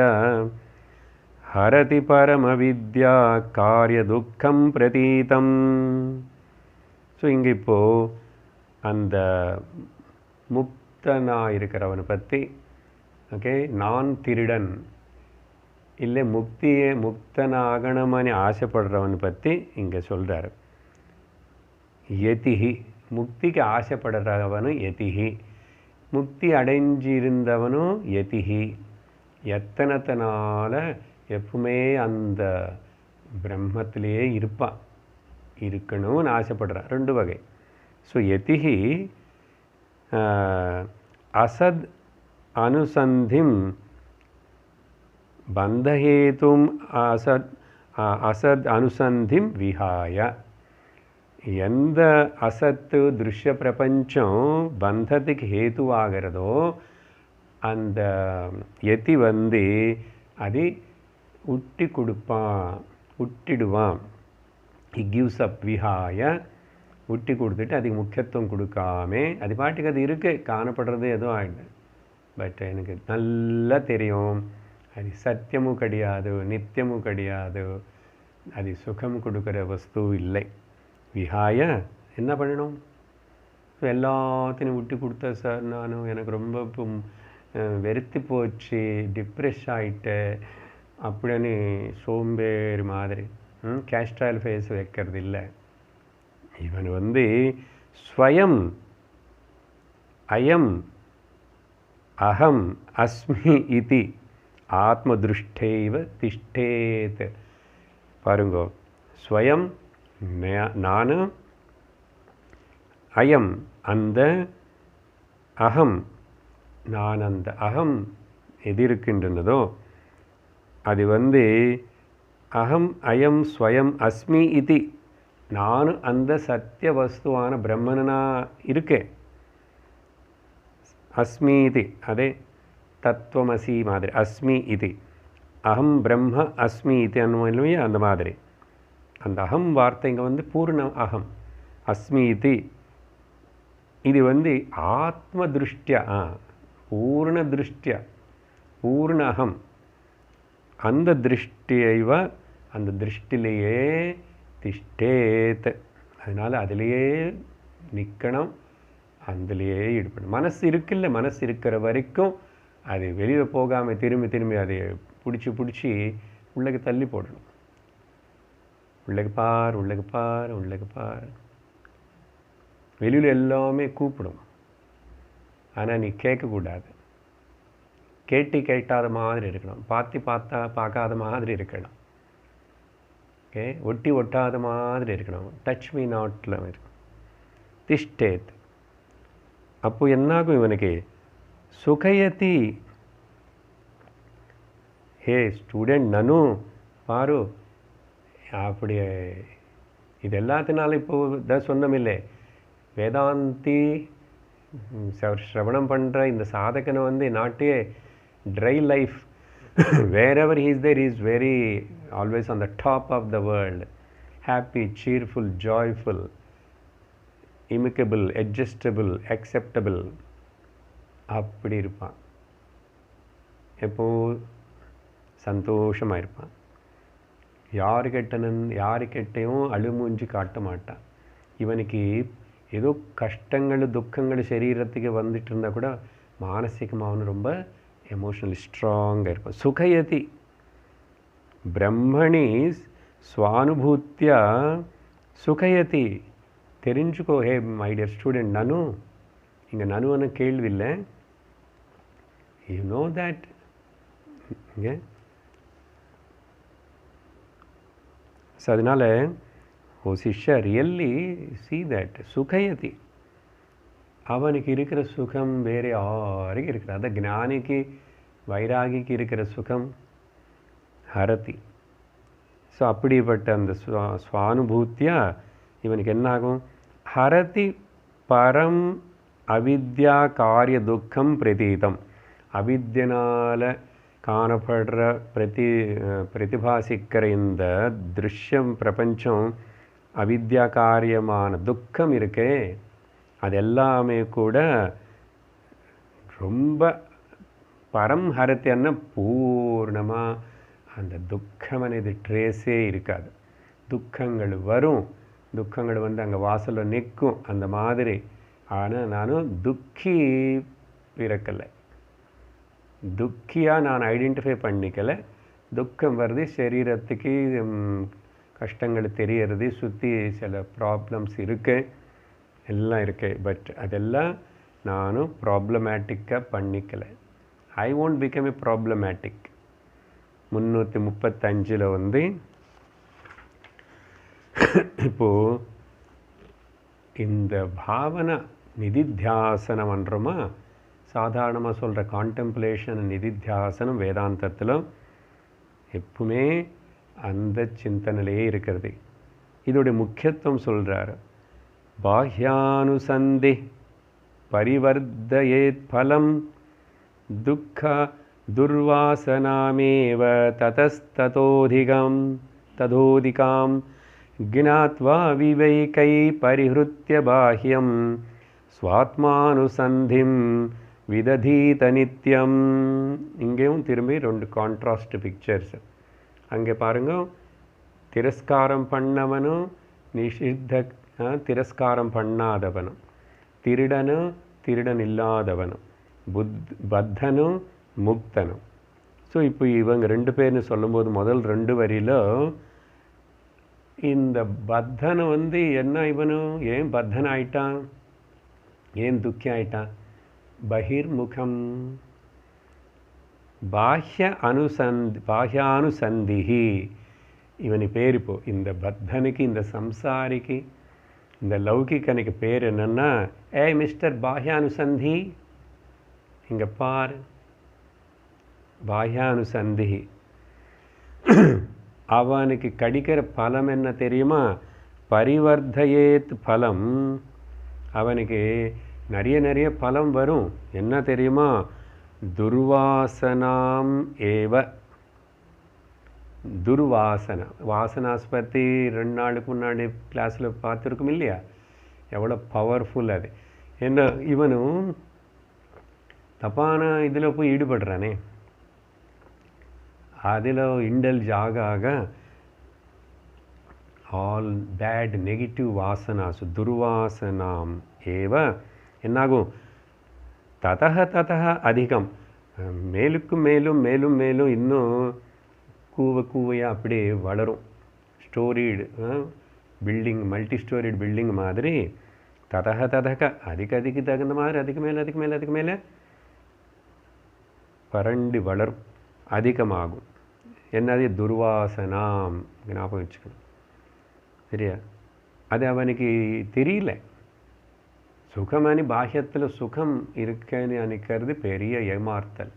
हरति परमविद्या कार्यदुःखं प्रतीतं. ஸோ இங்கே இப்போது அந்த முக்தனாக இருக்கிறவனை பற்றி, ஓகே, நான் திருடன் இல்லை முக்தனாகணும்னு ஆசைப்படுறவனை பற்றி இங்கே சொல்கிறார். யதிஹி, முக்திக்கு ஆசைப்படுறவனும் யதிஹி, முக்தி அடைஞ்சிருந்தவனும் யதிஹி, எத்தனத்தினால எப்பவுமே அந்த பிரம்மத்திலேயே இருக்கணும்னு ஆசைப்படுறான். ரெண்டு வகை. ஸோ யதிஹி அசத் அனுசந்திம் பந்தஹேதும் அசத் அனுசந்திம் விஹாய, எந்த அசத்து திருஷ்ய பிரபஞ்சம் பந்தத்துக்கு ஹேத்துவாகிறதோ அந்த யதி வந்து அது விட்டுடுவான். he gives up விஹாய, விட்டு கொடுத்துட்டு அதுக்கு முக்கியத்துவம் கொடுக்காம அது பாட்டுக்கு அது இருக்குது, காணப்படுறது எதுவும் ஆகிடுது. பட் எனக்கு நல்லா தெரியும் அது சத்தியமும் கிடையாது, நித்தியமும் கிடையாது, அது சுகம் கொடுக்குற வஸ்து இல்லை. விஹாய என்ன பண்ணணும்? எல்லாத்தையும் விட்டு கொடுத்தா சார், நானும் எனக்கு ரொம்ப வெறுத்து போச்சு, டிப்ரெஷ் ஆகிட்டேன் அப்படின்னு சோம்பேறி மாதிரி கேஸ்ட்ரால் ஃபேஸ் வைக்கிறது இல்லை. இவன் வந்து ஸ்வயம் அயம் அகம் அஸ்மி இதி ஆத்மதிருஷ்டைவ திஷ்டேத். பாருங்கோ, ஸ்வயம் நான், அயம் அந்த, அகம் நான், அந்த அகம் எது இருக்கின்றனதோ அது வந்து அகம் அயம் ஸ்வயம் அஸ்மி இதி, நான் அந்த சத்திய வஸ்துவான பிரம்மனா இருக்கேன். அஸ்மி இது அதே தத்துவமசி மாதிரி, அஸ்மி இது அகம் பிரம்ம அஸ்மி இது அன்மையிலுமே அந்த மாதிரி. அந்த அகம் வார்த்தை இங்கே வந்து பூர்ண அகம், அஸ்மி இது, இது வந்து ஆத்ம திருஷ்டியா, பூர்ண திருஷ்டியா, பூர்ண அகம், அந்த திருஷ்டியைவ, அந்த திருஷ்டிலேயே திஷ்டேத். அதனால் அதிலேயே நிற்கணும், அதுலேயே ஈடுபடணும். மனசு இருக்குல்ல, மனசு இருக்கிற வரைக்கும் அது வெளியில் போகாமல் திரும்பி அதை பிடிச்சி உள்ளக்கு தள்ளி போடணும். உள்ளக்கு பார், உள்ளக்கு பார், உள்ளக்கு பார். வெளியில் எல்லாமே கூப்பிடும், ஆனால் நீ கேட்கக்கூடாது. கேட்டாத மாதிரி இருக்கணும், பார்க்காத மாதிரி இருக்கணும், ஓகே, ஒட்டாத மாதிரி இருக்கணும், டச் மீ நாட்டில் இருக்கும். திஷ்டேத். அப்போ என்னாகும் இவனுக்கு? சுகயதி. ஹே ஸ்டூடெண்ட், நனு பாரு, அப்படி இது எல்லாத்தினாலும் இப்போது தான் சொன்னமில்லை, வேதாந்தி ஸ்ரவணம் பண்ணுற இந்த சாதகனை வந்து நாட்டே dry life, wherever he is there, he is very always on the top of the world, happy, cheerful, joyful, amicable, adjustable, acceptable. அப்படி இருப்பான், எப்போ சந்தோஷமாக இருப்பான். யாருக்கிட்டையும் அழுமூஞ்சி காட்ட மாட்டான். இவனுக்கு ஏதோ கஷ்டங்கள் துக்கங்கள் சரீரத்துக்கு வந்துட்டு இருந்தால் கூட மானசிகமாக அவனு ரொம்ப எமோஷனலி ஸ்ட்ராங்காக இருப்பான். சுகயதி பிரம்மணி ஸ்வானுபூத்தியா சுகயதி. தெரிஞ்சுக்கோ ஹே மை டியர் ஸ்டூடெண்ட் நனு, இங்கே நனுவன்னு கேள்வி இல்லை, யூ நோ தட். இங்கே ஸோ அதனால் ஓ சிஷ்யா ரியல்லி சி தட் சுகயதி. அவனுக்கு இருக்கிற சுகம் வேறு யாருக்கு இருக்கிற, அதான் ஞானிக்கு வைராகிக்கு இருக்கிற சுகம் ஹரதி. ஸோ அப்படிப்பட்ட அந்த ஸ்வானுபூத்தியா இவனுக்கு என்னாகும், ஹரதி பரம் அவித்யா காரிய துக்கம் பிரதீதம். அவித்யனால் காணப்படுற பிரதிபாசிக்கிற இந்த திருஷ்யம் பிரபஞ்சம் அவித்யா காரியமான துக்கம் இருக்கே, அது எல்லாமே கூட ரொம்ப பரம் ஹரத்தியன்னா பூர்ணமாக அந்த துக்கம் అనేది ட்ரேஸே இருக்காது. துக்கங்கள் வரும், துக்கங்கள் வந்து அங்கே வாசலில் நிற்கும் அந்த மாதிரி. ஆனால் நானும் துக்கி பிறக்கலை, துக்கியாக நான் ஐடென்டிஃபை பண்ணிக்கலை. துக்கம் வருது, சரீரத்துக்கு கஷ்டங்கள் தெரியறது, சுற்றி சில ப்ராப்ளம்ஸ் இருக்கு, எல்லாம் இருக்கு. பட் அதெல்லாம் நானும் ப்ராப்ளமேட்டிக்காக பண்ணிக்கலை. I won't become a problematic. 335 வந்து இப்போது இந்த பாவனை நிதித்தியாசனம் பண்ணுறோமா, சாதாரணமாக சொல்கிற கான்டெம்ப்ளேஷன் நிதித்தியாசனம் வேதாந்தத்தில் எப்பவுமே அந்த சிந்தனையிலே இருக்கிறது. இதோடைய முக்கியத்துவம் சொல்கிறார். பாஹ்யானுசந்தி பரிவர்த்தயேத் பலம் துக்க துர்வாசனாமேவ ததோதிகாம் ஜ்ஞாத்வா விவைகை பரிஹ்ருத்ய பாஹ்யம் ஸ்வாத்மானுசந்திம் விததீத நித்யம். இங்கேயும் திரும்பி 2 கான்ட்ராஸ்ட் பிக்சர்ஸ். அங்கே பாருங்க, திரஸ்காரம் பண்ணவனும் நிஷித்த திரஸ்காரம் பண்ணாதவனும், திருடன் இல்லாதவனும், பத்தனும் முக்தனும். ஸோ இப்போ இவங்க 2 பேர்னு சொல்லும்போது முதல் 2 வரியில் இந்த பத்தனை வந்து என்ன, இவனும் ஏன் பத்தன் ஆயிட்டான், ஏன் துக்கி ஆயிட்டான், பகிர்முகம் பாஹ்யானுசந்திஹி இவனு பேர். இப்போ இந்த பத்தனுக்கு, இந்த சம்சாரிக்கு, இந்த லௌகிக்கனுக்கு பேர் என்னன்னா, மிஸ்டர் பாஹ்யானுசந்தி, இங்கே பார், பாஹ்யானுசந்திஹி. அவனுக்கு கிடைக்கிற பலம் என்ன தெரியுமா, பரிவர்த்தயேத் பலம். அவனுக்கு நிறைய பலம் வரும். என்ன தெரியுமா, துர்வாசனாம் ஏவ. துர்வாசனா, வாசனாஸ் பற்றி 2 நாளுக்கு முன்னாடி கிளாஸில் பார்த்துருக்கும் இல்லையா, எவ்வளோ பவர்ஃபுல் அது. என்ன இவனும் தப்பான இதில் போய் ஈடுபடுறானே, அதில் இண்டல்ஜ் ஆக ஆல் பேட் நெகட்டிவ் வாசனாஸ் துர்வாசனாம் ஏவ என்னாகும், ததக அதிகம், மேலுக்கும் மேலும் இன்னும் கூவையாக அப்படியே வளரும். Storeyed building, multi storeyed building மாதிரி ததக அதுக்கு தகுந்த மாதிரி அதுக்கு மேலே பரண்டு வளரும், அதிகமாகும். என்னது, துர்வாசனாம். ஞாபகம் வச்சுக்கணும், சரியா? அது அவனுக்கு தெரியல. சுகமணி பாஹ்யத்தில் சுகம் இருக்குன்னு நினைக்கிறது பெரிய ஏமாறுத்தல்.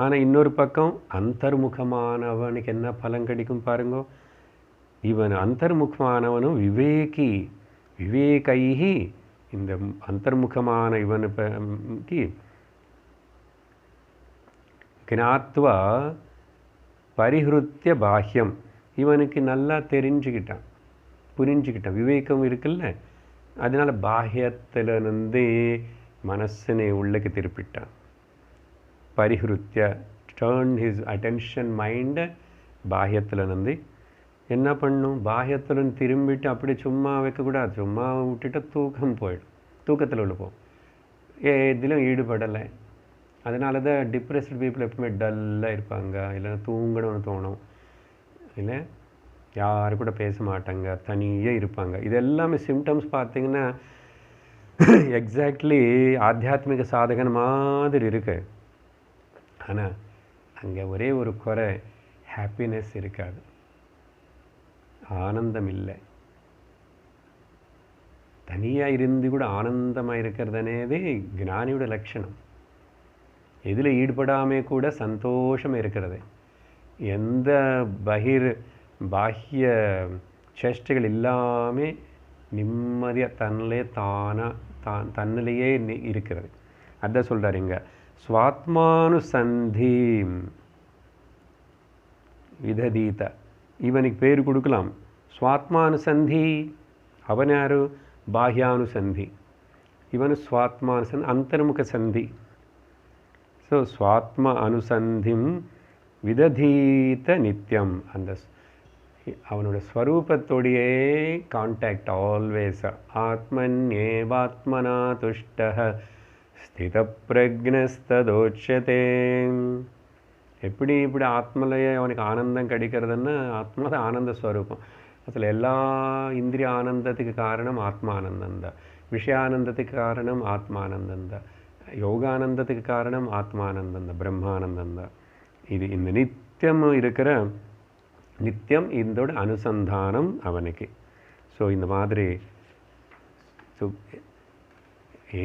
ஆனால் இன்னொரு பக்கம் அந்தர்முகமானவனுக்கு என்ன பலன் கிடைக்கும் பாருங்க. இவன் அந்தர்முகமானவனும் விவேகைஹி, இந்த அந்தர்முகமான இவனுக்கு ஞாத்வா பரிஹிருத்திய பாஹ்யம், இவனுக்கு நல்லா தெரிஞ்சுக்கிட்டான், புரிஞ்சுக்கிட்டான், விவேகம் இருக்குல்ல, அதனால் பாஹ்யத்திலிருந்து மனசனை உள்ளக்கு திருப்பிட்டான். பரிஹிருத்திய, டர்ன் ஹிஸ் அட்டென்ஷன் மைண்டை பாஹ்யத்திலிருந்து என்ன பண்ணும், பாஹ்யத்தில் திரும்பிட்டு அப்படி சும்மா வைக்கக்கூடாது. சும்மா விட்டுட்டு தூக்கம் போயிடும், தூக்கத்தில் விழுப்போம், எதிலும் ஈடுபடலை. அதனால தான் டிப்ரெஸ்டு பீப்புள் எப்பவுமே டல்லாக இருப்பாங்க, இல்லைன்னா தூங்கணும்னு தோணும், இல்லை யாரு கூட பேச மாட்டாங்க, தனியாக இருப்பாங்க. இது எல்லாமே சிம்டம்ஸ் பார்த்தீங்கன்னா எக்ஸாக்ட்லி ஆத்தியாத்மிக சாதகன் மாதிரி இருக்கு. ஆனால் அங்கே ஒரே ஒரு குறை, ஹாப்பினஸ் இருக்காது, ஆனந்தம் இல்லை. தனியாக இருந்து கூட ஆனந்தமாக இருக்கிறதுனேது ஞானியோட லட்சணம். இதில் ஈடுபடாமே கூட சந்தோஷம் இருக்கிறது. எந்த பாஹ்ய சேஷ்டைகள் இல்லாமல் நிம்மதியாக தன்னிலேயே இருக்கிறது. அதான் சொல்கிறார் இங்கே, ஸ்வாத்மானுசந்தி விததீத. இவனுக்கு பேர் கொடுக்கலாம் ஸ்வாத்மானுசந்தி. அவன் யாரு? பாஹ்யானுசந்தி. இவனு ஸ்வாத்மானுசந்தி, அந்தர்முக சந்தி. ஸோ ஸ்வாத்ம அனுசந்திம் விததீத நித்தியம். அந்த அவனோட ஸ்வரூபத்தோடையே கான்டாக்ட் ஆல்வேஸ். ஆத்மன்யேவாத்மனா துஷ்டः ஸ்திதப்ரஜ்ஞஸ்ததோச்யதே. எப்படி இப்படி ஆத்மலையே அவனுக்கு ஆனந்தம் கிடைக்கிறதுன்னா, ஆத்மா தான் ஆனந்த ஸ்வரூபம். அதில் எல்லா இந்திரிய ஆனந்தத்துக்கு காரணம் ஆத்மானந்தம் தான், விஷயானந்தத்துக்கு காரணம் ஆத்மானந்தம் தான், யோகானந்தத்துக்கு காரணம் ஆத்மானந்தம் தான், பிரம்மானந்தம் தான். இது இந்த நித்தியம் இருக்கிற நித்தியம் இதோட அனுசந்தானம் அவனுக்கு. ஸோ இந்த மாதிரி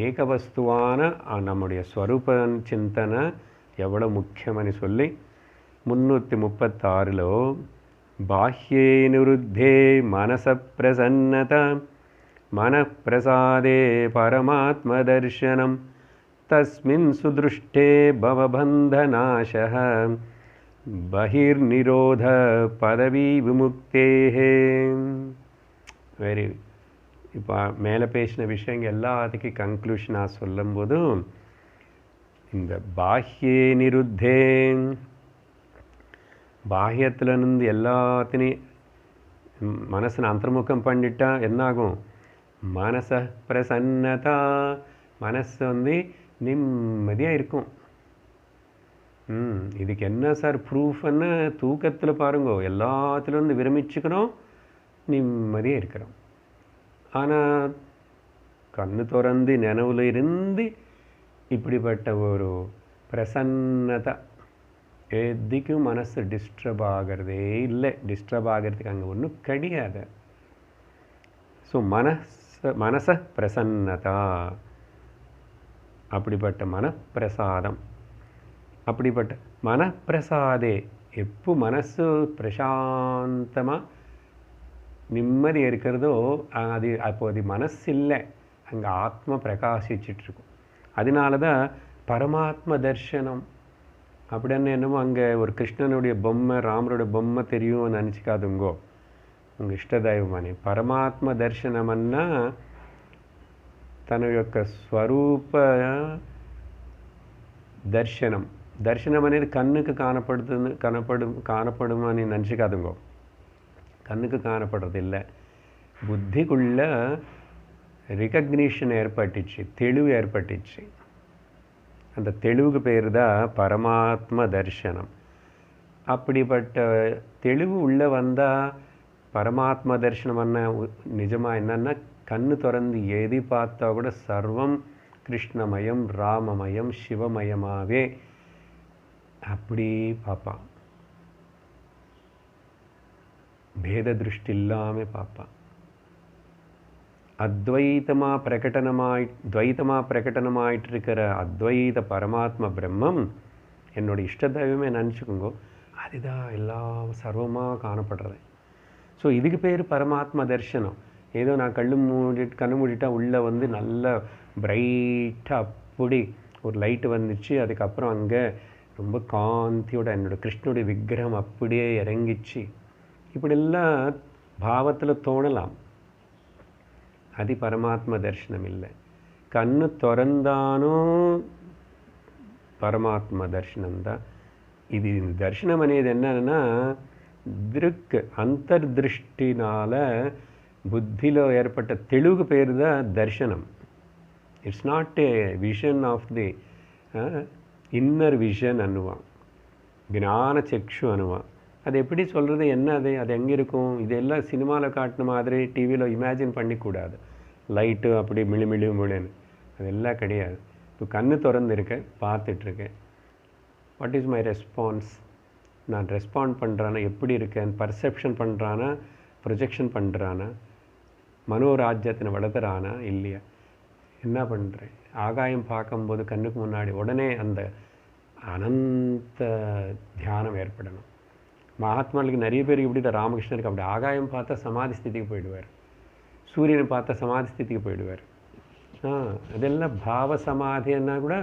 ஏகவஸ்துவான நம்முடைய ஸ்வரூப சிந்தனை எவ்வளோ முக்கியம்னு சொல்லி 336 பாஹ்யே நிருத்தே மனச பிரசன்னத மனப்பிரசாதே பரமாத்மதர்சனம் தஸ்மின் சுதுஷ்டே பவபந்தநாசः பஹிர்நிரோத பதவி விமுக்தேஹே. வெரி, இப்போ மேலே பேசின விஷயங்கள் எல்லாத்துக்கும் கன்க்ளூஷனாக சொல்லும்போது, இந்த பாஹ்யே நிருத்தே, பாஹ்யத்திலிருந்து எல்லாத்தினையும் மனசனை அந்தர்முகம் பண்ணிட்டா என்னாகும்? மனச பிரசன்னதா, மனசு நிம்மதியாக இருக்கும். இதுக்கு என்ன சார் ப்ரூஃப்ன்னு தூக்கத்தில் பாருங்க, எல்லாத்துலேருந்து விரமிச்சுக்கிறோம், நிம்மதியாக இருக்கிறோம். ஆனால் கண்ணு திறந்து நினைவில் இருந்து இப்படிப்பட்ட ஒரு பிரசன்னதா, எதுக்கும் மனசு டிஸ்டர்ப் ஆகிறதே இல்லை. டிஸ்டர்ப் ஆகிறதுக்கு அங்கே ஒன்றும் கிடையாது. ஸோ மனச பிரசன்னதா, அப்படிப்பட்ட மனப்பிரசாதம். அப்படிப்பட்ட மனப்பிரசாதே, எப்போ மனசு பிரசாந்தமாக நிம்மதி இருக்கிறதோ அது அப்போது மனசு இல்லை, அங்கே ஆத்மா பிரகாசிச்சிட்ருக்கும். அதனால தான் பரமாத்ம தர்சனம் அப்படின்னு என்னமோ அங்கே ஒரு கிருஷ்ணனுடைய பொம்மை, ராமரோட பொம்மை தெரியும் நினச்சிக்காதுங்கோ. உங்கள் இஷ்ட தெய்வமானே பரமாத்ம தர்சனம்னா తన యొక్క స్వరూప దర్శనం. దర్శనం అనేది కన్నుకు காணப்படுமான்னு நினச்சிக்காதுங்கோ. கண்ணுக்கு காணப்படுறது இல்லை, புத்திக்குள்ள ரிகக்னிஷன் ஏற்பட்டுச்சு, தெளிவு ஏற்பட்டுச்சு. அந்த தெளிவுக்கு பேர் தான் பரமாத்ம தர்சனம். அப்படிப்பட்ட தெளிவு உள்ளே வந்தால் பரமாத்ம தர்சனம் நிஜமாக என்னன்னா, கண்ணு திறந்து எதி பார்த்தா கூட சர்வம் கிருஷ்ணமயம், ராமமயம், சிவமயமாகவே அப்படி பார்ப்பான். பேத திருஷ்டி இல்லாமல் பார்ப்பான். துவைத்தமாக பிரகடனமாயிட்டு இருக்கிற அத்வைத பரமாத்ம பிரம்மம் என்னோட இஷ்ட தெய்வமே நினச்சிக்கோங்க, அதுதான் எல்லாம் சர்வமாக காணப்படுறது. ஸோ இதுக்கு பேர் பரமாத்மா தரிசனம். ஏதோ நான் கண்ணு மூடிட்டா உள்ளே வந்து நல்ல பிரைட்டாக அப்படி ஒரு லைட்டு வந்துச்சு, அதுக்கப்புறம் அங்கே ரொம்ப காந்தியோட என்னோடய கிருஷ்ணனுடைய விக்கிரகம் அப்படியே இறங்கிச்சு, இப்படியெல்லாம் பாவத்தில் தோணலாம். அது பரமாத்மா தரிசனம் இல்லை. கண்ணு திறந்தானும் பரமாத்மா தரிசனம்தான். இது தரிசனம் అనేది என்னன்னா திருக் அந்தர்திருஷ்டினால புத்தியில் ஏற்பட்ட தெளிவுக்கு பேர் தான் தரிசனம். It's not a vision of the inner vision அனுவான், ஞான சக்ஷு அனுவான். அது எப்படி சொல்கிறது, என்ன அது எங்கே இருக்கும்? இதெல்லாம் சினிமாவில் காட்டின மாதிரி டிவியில் இமேஜின் பண்ணிக்கூடாது. லைட்டு அப்படி மிழுன்னு அதெல்லாம் கிடையாது. இப்போ கண்ணு திறந்துருக்கேன், பார்த்துட்ருக்கேன். What is my response? நான் ரெஸ்பாண்ட் பண்ணுறானா, எப்படி இருக்கேன்? பர்செப்ஷன் பண்ணுறானா, ப்ரொஜெக்ஷன் பண்ணுறானா, மனோராஜ்யத்தினை வளர்த்துறானா இல்லையா? என்ன பண்ணுறேன்? ஆகாயம் பார்க்கும்போது கண்ணுக்கு முன்னாடி உடனே அந்த அனந்த தியானம் ஏற்படணும். மகாத்மாவுக்கு நிறைய பேருக்கு இப்படி தான், ராமகிருஷ்ணருக்கு அப்படி ஆகாயம் பார்த்தா சமாதி ஸ்திதிக்கு போயிடுவார், சூரியனை பார்த்தா சமாதி ஸ்திதிக்கு போயிடுவார். அதெல்லாம் பாவ சமாதின்னா கூட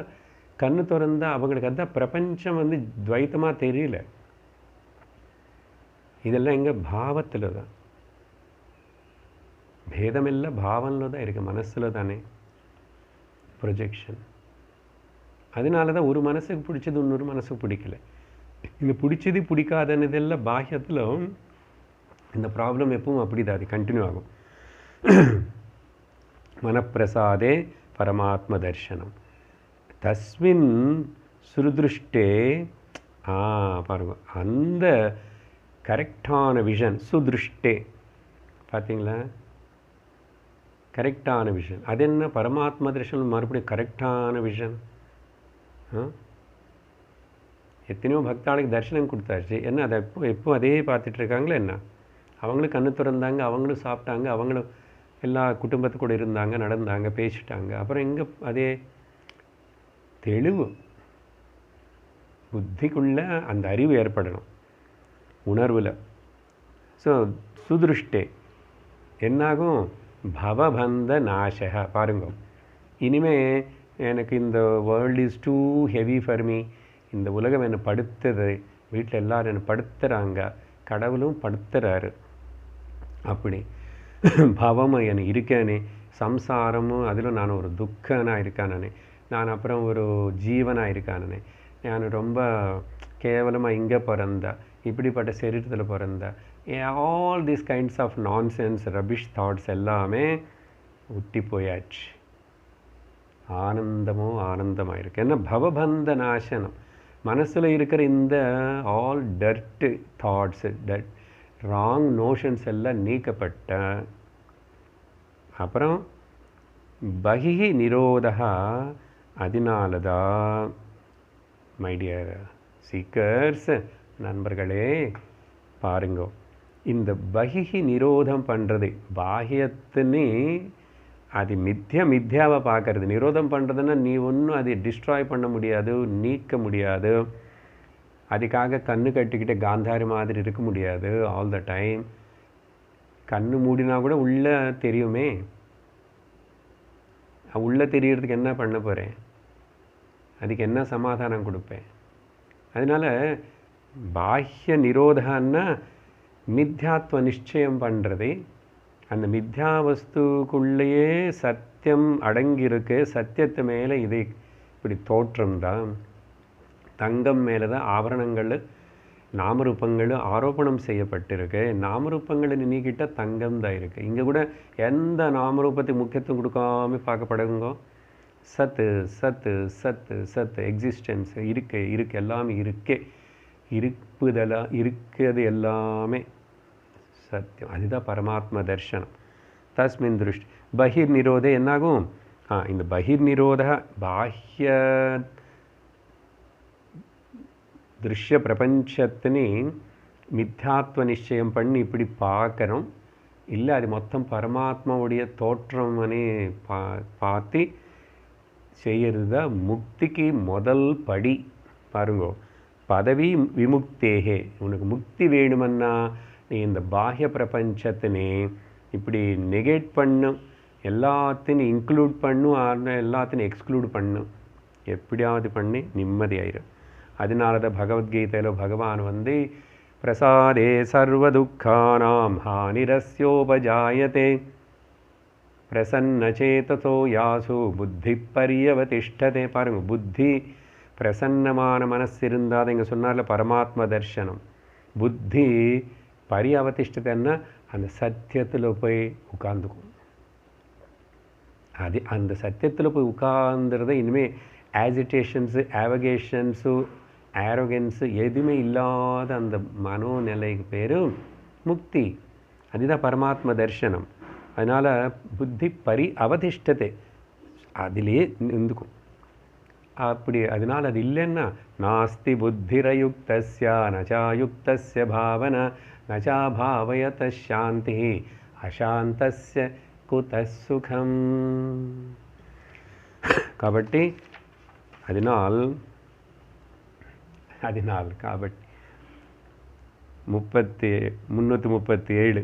கண்ணு திறந்தா அவங்களுக்கு அதுதான் பிரபஞ்சம் வந்து துவைத்தமாக தெரியல. இதெல்லாம் எங்கே? பாவத்தில் தான். பேதமெல்லாம் பாவனில் தான் இருக்குது, மனசில் தானே ப்ரொஜெக்ஷன். அதனால தான் ஒரு மனசுக்கு பிடிச்சது இன்னொரு மனசுக்கு பிடிக்கல. இந்த பிடிச்சது பிடிக்காதனதெல்லாம் பாஹ்யத்தில் இந்த ப்ராப்ளம் எப்பவும் அப்படி தான், அது கண்டினியூ ஆகும். மனப்பிரசாதே பரமாத்ம தர்சனம் தஸ்மின் சுருதிருஷ்டே. பாருங்க, அந்த கரெக்டான விஷன் சுதிருஷ்டே, பார்த்தீங்களா? கரெக்டான விஷன். அது என்ன? பரமாத்மா தரிசனம் மறுபடியும் கரெக்டான விஷன். எத்தனையோ பக்தாளுக்கு தரிசனம் கொடுத்தாச்சு, என்ன அதை எப்போ அதே பார்த்துட்ருக்காங்களே என்ன? அவங்களும் கண்ணு திறந்தாங்க, அவங்களும் சாப்பிட்டாங்க, அவங்களும் எல்லா குடும்பத்து கூட இருந்தாங்க, நடந்தாங்க, பேசிட்டாங்க. அப்புறம் எங்கே அதே தெளிவு? புத்திக்குள்ளே அந்த அறிவு ஏற்படணும், உணர்வில். ஸோ சுதிருஷ்டே என்னாகும்? பவபந்த நாசக. பாருங்க, இனிமே எனக்கு இந்த world is too heavy for me, இந்த உலகம் என்னை படுத்துது, வீட்டில் எல்லோரும் என்னை படுத்துகிறாங்க, கடவுளும் படுத்துகிறாரு. அப்படி பவம் எனக்கு இருக்கேனே, சம்சாரமும் அதில் நான் ஒரு துக்கனாக இருக்கானே, நான் அப்புறம் ஒரு ஜீவனாக இருக்கானே, நான் ரொம்ப கேவலமாக இங்கே பிறந்தா, இப்படிப்பட்ட சரீரத்தில் பிறந்தா, all these kinds of nonsense rubbish thoughts எல்லாமே ஒட்டி போயாச்சு. ஆனந்தமாக இருக்குது. ஏன்னா பவபந்த நாசனம். மனசில் இருக்கிற இந்த all dirt thoughts, wrong notions எல்லாம் நீக்கப்பட்ட அப்புறம் பகிஹி நிரோதா. அதனாலதான் மை டியர் சீக்கர்ஸ், நண்பர்களே பாருங்க, இந்த பகிஹி நிரோதம் பண்ணுறது, பாஹ்யத்தினே அது மித்யாவை பார்க்கறது. நிரோதம் பண்ணுறதுன்னா நீ ஒன்றும் அதை டிஸ்ட்ராய் பண்ண முடியாது, நீக்க முடியாது. அதுக்காக கண்ணு கட்டிக்கிட்டு காந்தாரி மாதிரி இருக்க முடியாது ஆல் த டைம். கண்ணு மூடினா கூட உள்ளே தெரியுமே, உள்ளே தெரியறதுக்கு என்ன பண்ண போகிறேன்? அதுக்கு என்ன சமாதானம் கொடுப்பேன்? அதனால் பாஹ்ய நிரோதன்னா மித்யாத்வ நிச்சயம் பண்ணுறது. அந்த மித்யா வஸ்துக்குள்ளேயே சத்தியம் அடங்கியிருக்கு. சத்தியத்து மேலே இது இப்படி தோற்றம்தான். தங்கம் மேலே தான் ஆபரணங்கள், நாமரூபங்கள் ஆரோப்பணம் செய்யப்பட்டிருக்கு. நாமரூபங்களை நீக்கிட்டால் தங்கம் தான் இருக்குது. இங்கே கூட எந்த நாமரூபத்துக்கு முக்கியத்துவம் கொடுக்காம பார்க்கப்படுங்க. சத்து சத்து சத்து சத்து எக்ஸிஸ்டன்ஸ் இருக்கு எல்லாமே இருப்புதெல்லாம் இருக்கிறது எல்லாமே சத்தியம். அதுதான் பரமாத்ம தர்சனம். தஸ்மின் திருஷ்டி பகிர் நிரோதே என்னாகும்? இந்த பகிர் நிரோத பாஹ்ய திருஷ்ய பிரபஞ்சத்தினே மித்யாத்வ நிச்சயம் பண்ணி இப்படி பார்க்குறோம். இல்லை அது மொத்தம் பரமாத்மாவுடைய தோற்றமனே பார்த்து செய்கிறது தான் முக்திக்கு முதல் படி. பாருங்கோ, பதவி விமுக்தேகே, உனக்கு முக்தி வேணுமன்னா நீ இந்த பாஹ்ய பிரபஞ்சத்தினே இப்படி நெகேட் பண்ணும், எல்லாத்தையும் இன்க்ளூட் பண்ணும், எல்லாத்தையும் எக்ஸ்க்ளூட் பண்ணும், எப்படியாவது பண்ணி நிம்மதியாயிரும். அதனால தான் பகவத்கீதையில் பகவான் வந்து பிரசாதே சர்வதுக்கானாம் ஹானிரஸ்யோபஜாயதே பிரசன்னச்சேதசோ யாசு புத்தி பரியவதிஷ்டதே. பாருங்க, புத்தி பிரசன்னமான மனசு இருந்தால் இங்கே சொன்னார்ல பரமாத்ம தர்சனம். புத்தி பரியவதிஷ்டதைன்னா அந்த சத்தியத்தில் போய் உட்கார்ந்துக்கும். அது அந்த சத்தியத்தில் போய் உட்கார்ந்துறத இனிமேல் ஆஜிடேஷன்ஸு, ஆவகேஷன்ஸு, ஆரோகன்ஸு எதுவுமே இல்லாத அந்த மனோநிலைக்கு பேர் முக்தி. அதுதான் பரமாத்ம தர்சனம். அதனால் புத்தி அவதிஷ்டத்தை அதிலே நின்றுக்கும். அப்படி அதனால் அது இல்லைன்னா நாஸ்தி புத்திரயுக்தஸ்ய நச்சாயுக்தஸ்ய பாவனா நச்சா பாவயத சாந்தி அசாந்தஸ்ய குதஸ் சுகம். కాబట్టి కాబట్టి 337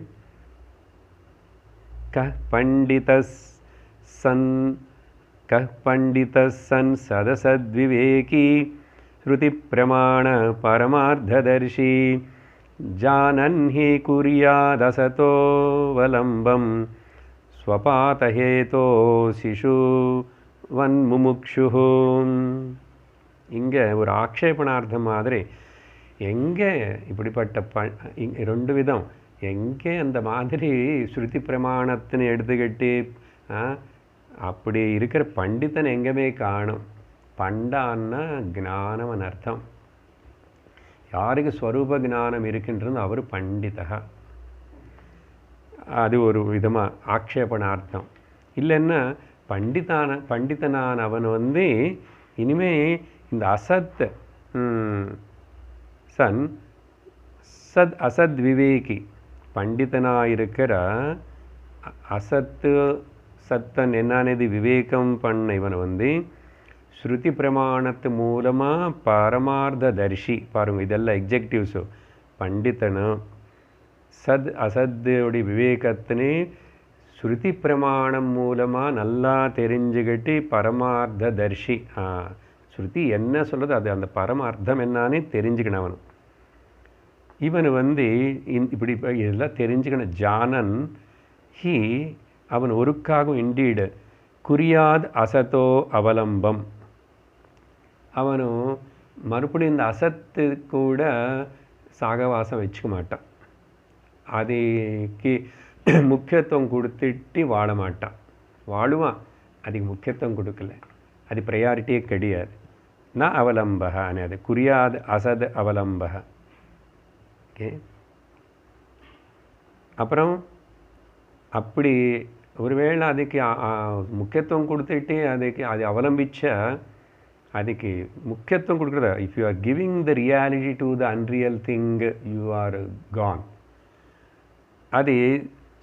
कः पंडितः सन् सदसद्विवेकी श्रुतिप्रमाण परमार्थदर्शी जानन् हि कुर्यादसतोऽवलम्बं स्वपातहेतो शिशुवन्मुमुक्षुः. இங்கே ஒரு ஆக்ஷேபணார்த்தம் மாதிரி எங்கே இப்படிப்பட்ட ரெண்டு விதம், எங்கே அந்த மாதிரி ஸ்ருதி பிரமாணத்தினை எடுத்துக்கிட்டு அப்படி இருக்கிற பண்டிதன் எங்கேயுமே காணும். பண்டான்னா ஞானம்னு அர்த்தம். யாருக்கு ஸ்வரூப ஞானம் இருக்கின்றது அவர் பண்டிதா. அது ஒரு விதமாக ஆக்ஷேபணார்த்தம். இல்லைன்னா பண்டிதனான அவன் வந்து இனிமே இந்த அசத் அசத் விவேகி பண்டிதனாக இருக்கிற அசத்து சத்தன் என்னது விவேகம் பண்ண இவன் வந்து ஸ்ருதி பிரமாணத்து மூலமாக பரமார்த்த தர்ஷி. பாருங்கள், இதெல்லாம் எக்ஜெக்டிவ்ஸு. பண்டிதனும் அசத்துடைய விவேகத்தினே ஸ்ருதி பிரமாணம் மூலமாக நல்லா தெரிஞ்சுக்கிட்டு பரமார்த்த தர்ஷி. ஸ்ருதி என்ன சொல்கிறது அது அந்த பரமார்த்தம் என்னான்னு தெரிஞ்சுக்கணும் அவனு. இவன் வந்து இப்படி இதெல்லாம் தெரிஞ்சுக்கணும். ஜானன் ஹி அவன் ஒருக்காகும் இண்டீடு குறியாத் அசத்தோ அவலம்பம். அவனும் மறுபடியும் இந்த அசத்து கூட சாகவாசம் வச்சுக்க மாட்டான். அதுக்கு முக்கியத்துவம் கொடுத்துட்டு வாழ மாட்டான். வாழுவான், அதுக்கு முக்கியத்துவம் கொடுக்கல, அது ப்ரையாரிட்டியே கிடையாது. நான் அவலம்பகான்னு அது குறியாத் அசத் அவலம்பக. ஓகே, அப்புறம் அப்படி ஒருவேளை அதுக்கு முக்கியத்துவம் கொடுத்துட்டு அதுக்கு அது அவலம்பிச்சா அதுக்கு முக்கியத்துவம் கொடுக்குறத, if you are giving the reality to the unreal thing you are gone. அது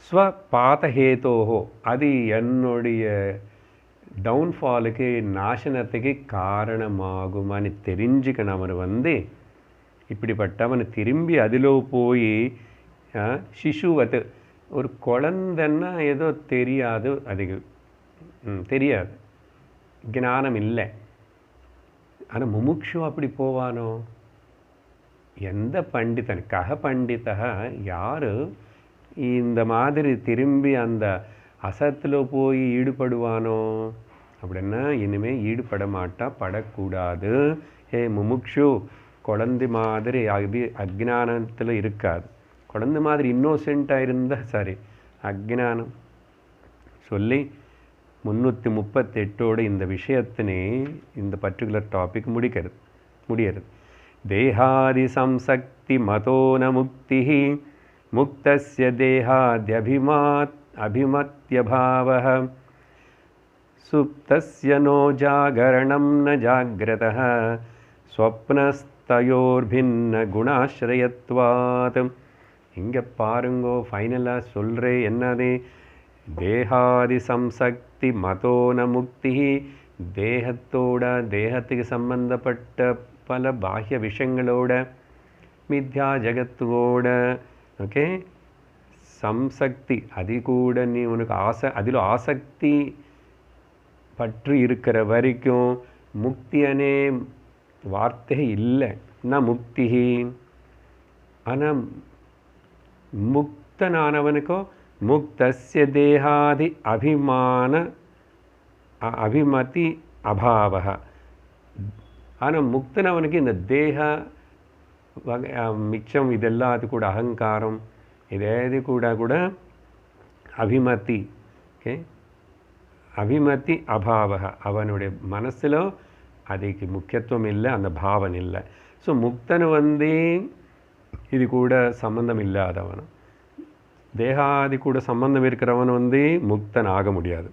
ஸ்வபாதஹேதோஹோ, அது என்னுடைய டவுன்ஃபாலுக்கு நாசனத்துக்கு காரணமாகுமான்னு தெரிஞ்சுக்கணும். அவன் வந்து இப்படிப்பட்டவன் திரும்பி அதில் போய் சிசுவத்து ஒரு குழந்தைன்னா ஏதோ தெரியாது, அதுக்கு தெரியாது, ஞானம் இல்லை. ஆனால் முமுக்ஷு அப்படி போவானோ? எந்த பண்டிதன் கக பண்டிதா யார் இந்த மாதிரி திரும்பி அந்த அசத்தில் போய் ஈடுபடுவானோ அப்படின்னா இனிமேல் ஈடுபட மாட்டா, படக்கூடாது. ஏ முமுக்ஷு, குழந்தை மாதிரி அஜ்ஞானத்தில் இருக்காது. குழந்தை மாதிரி இன்னோசென்ட்டாக இருந்தால் சரி, அஜ்ஞானம் சொல்லி 338ஓடு இந்த விஷயத்தினே இந்த பர்டிகுலர் டாபிக் முடியறது. தேகாதி சம்சக்தி மதோன முக்தி முக்தஸ்ய தேகாத்யபிமத்யபாவः சுப்தஸ்ய நோ ஜாகரணம் ந ஜாக்ரதः ஸ்வப்னஸ்தயோர்பின்ன குணாஸ்ரயத்வாத். இங்கே பாருங்கோ, ஃபைனலாக சொல்கிறேன் என்னது? தேகாதி சம்சக்தி மதோன முக்தி. தேகத்தோட தேகத்துக்கு சம்பந்தப்பட்ட பல பாஹ்ய விஷயங்களோட மித்யா ஜகத்தோட ஓகே சம்சக்தி அது கூட நீ உனக்கு அதில் ஆசக்தி பற்று இருக்கிற வரைக்கும் முக்தி அனே வார்த்தை இல்லை. ந முக்தி. ஆனால் முக்தனானவனுக்கோ முக்தஸ்ய தேகாதி அபிமதி அபாவः. ஆனால் முக்தனவனுக்கு இந்த தேக மிச்சம் இதெல்லாம் அது கூட அகங்காரம் இದೇది கூட அபிமதி ஓகே அபிமதி அபாவः. அவனுடைய மனசில் அதுக்கு முக்கியத்துவம் இல்லை, அந்த பாவனை இல்லை. ஸோ முக்தனு இது கூட சம்பந்தம் இல்லாதவன், தேகாதி கூட சம்பந்தம் இருக்கிறவன் முக்தன் ஆக முடியாது.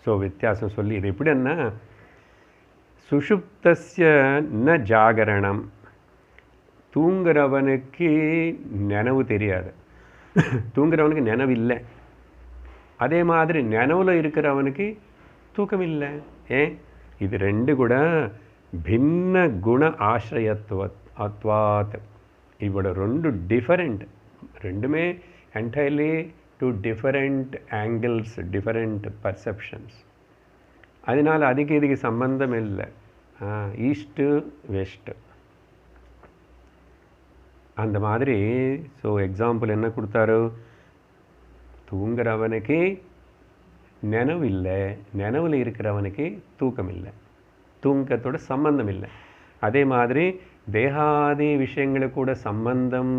ஸோ வித்தியாசம் சொல்லி இது எப்படின்னா சுஷுப்தஸ்ய ந ஜாகரணம். தூங்குறவனுக்கு நினைவு தெரியாது, தூங்குறவனுக்கு நினைவு இல்லை. அதே மாதிரி நினைவில் இருக்கிறவனுக்கு தூக்கம் இல்லை. ஏன்? இது ரெண்டு கூட ಭಿನ್ನ குண ஆசிரயத்வாத். இவோட ரெண்டு டிஃபரெண்ட், ரெண்டுமே entirely two different angles, different perceptions. அதனால் அதுக்கு இதுக்கு சம்பந்தம் இல்லை. ஈஸ்ட்டு வெஸ்ட்டு அந்த மாதிரி. ஸோ எக்ஸாம்பிள் என்ன கொடுத்தாரு? தூங்குறவனுக்கு நினைவு இல்லை, நினைவில் இருக்கிறவனுக்கு தூக்கம் இல்லை, தூக்கத்தோட சம்பந்தம் இல்லை. அதே மாதிரி தேகாதி விஷயங்களுக்கு கூட சம்பந்தம்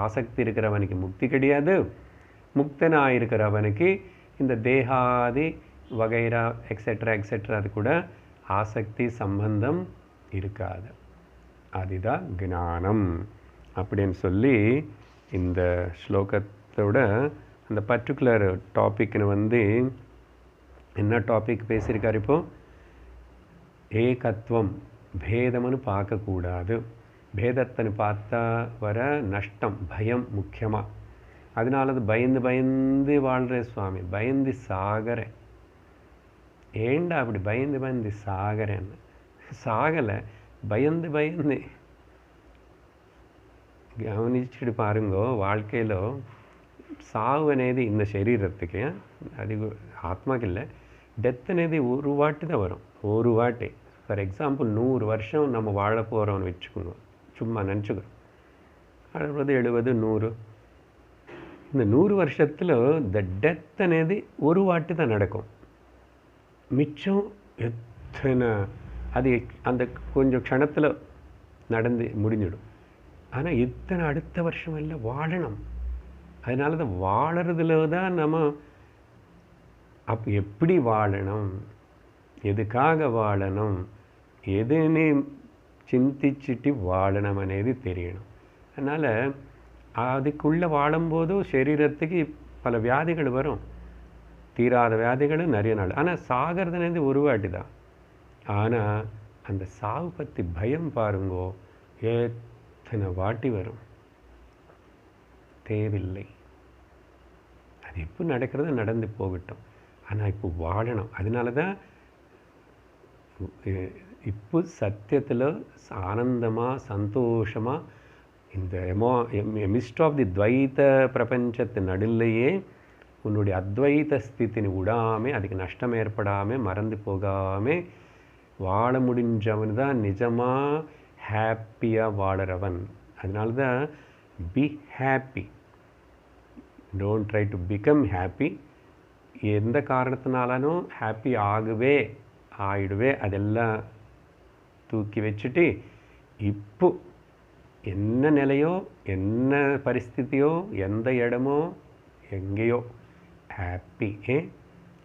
ஆசக்தி இருக்கிறவனுக்கு முக்தி கிடையாது. முக்தனாக இருக்கிறவனுக்கு இந்த தேகாதி வகைரா எக்ஸெட்ரா எக்ஸெட்ரா அது கூட ஆசக்தி சம்பந்தம் இருக்காது. அதுதான் ஞானம் அப்படின்னு சொல்லி இந்த ஸ்லோகத்தோட அந்த பர்டிகுலர் டாபிக்னு என்ன டாபிக் பேசியிருக்கார்? இப்போது ஏகத்துவம், பேதம்னு பார்க்கக்கூடாது. பேதத்தை பார்த்தா வர நஷ்டம், பயம் முக்கியமாக. அதனால அது பயந்து பயந்து வாழ்கிற சுவாமி, பயந்து சாகிறேன். ஏண்டா அப்படி பயந்து சாகிறேன்னு? சாகலை, பயந்து கவனிச்சுட்டு பாருங்கோ. வாழ்க்கையில் சாவு అనేది இந்த சரீரத்துக்கு, அது ஆத்மாக்கு இல்லை. டெத் అనేది ஒரு வாட்டி தான் வரும், ஒரு வாட்டி. ஃபார் எக்ஸாம்பிள் 100 வருஷம் நம்ம வாழ போகிறோம்னு வச்சுக்கோங்க, சும்மா நினச்சிக்கிறோம். 60, 70, 100. இந்த 100 வருஷத்தில் இந்த டெத் అనేది ஒரு வாட்டி தான் நடக்கும். மிச்சம் எத்தனை அது அந்த கொஞ்சம் க்ஷணத்தில் நடந்து முடிஞ்சிடும். ஆனால் இத்தனை அடுத்த வருஷம் எல்லாம் வாழணும். அதனால தான் வாழறதுல தான் நம்ம எப்படி வாழணும், எதுக்காக வாழணும், எதுன்னு சிந்திச்சுட்டு வாழணும் అనేది தெரியணும். அதனால் அதுக்குள்ளே வாழும்போதும் சரீரத்துக்கு பல வியாதிகள் வரும், தீராத வியாதிகள் நிறைய நாள். ஆனால் சாகிறது అనేది ஒரு வாட்டி தான். ஆனால் அந்த சாவு பற்றி பயம் பாருங்கோ, எத்தனை வாட்டி வரும், தேவையில்லை. அது எப்போ நடக்கிறது நடந்து போகட்டும், ஆனால் இப்போ வாழணும். அதனால தான் இப்போ சத்தியத்தில் ஆனந்தமாக சந்தோஷமாக இந்த மிஸ்ட் ஆஃப் தி துவைத்த பிரபஞ்சத்து நடுலையே உன்னுடைய அத்வைத ஸ்தித்தின்னு விடாமல், அதுக்கு நஷ்டம் ஏற்படாமல், மறந்து போகாமல் வாழ முடிஞ்சவன் தான் நிஜமாக ஹாப்பியாக வாழறவன். அதனால தான் be happy, don't try to become happy. எந்த காரணத்தினாலும் ஹாப்பி ஆகிடுவே அதெல்லாம் தூக்கி வச்சுட்டு இப்போ என்ன நிலையோ, என்ன பரிஸ்திதியோ, எந்த இடமோ, எங்கேயோ happy.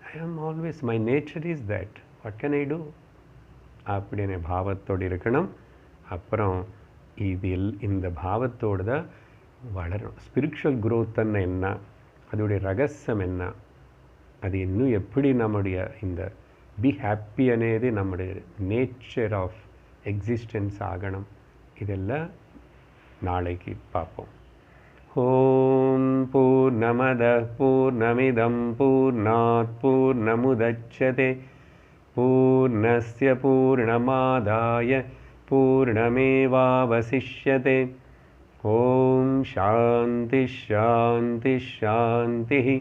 I am always, my nature is that, what can I do அப்படின்னு பாவத்தோடு இருக்கணும். அப்புறம் இந்த பாவத்தோடு தான் வளரும். ஸ்பிரிச்சுவல் க்ரோத்துன்னு என்ன, அதோடைய ரகசியம் என்ன, அது இன்னும் எப்படி நம்முடைய இந்த பி ஹாப்பி అనేది நம்முடைய நேச்சர் ஆஃப் எக்ஸிஸ்டன்ஸ் ஆகணும், இதெல்லாம் நாளைக்கு பார்ப்போம். ஓம் பூர்ணமதః பூர்ணமிதம் பூர்ணாத் பூர்ணமுதச்யதே பூர்ணஸ்ய பூர்ணமாதாய पूर्णमेवावशिष्यते। ॐ शान्ति शान्ति शान्तिः।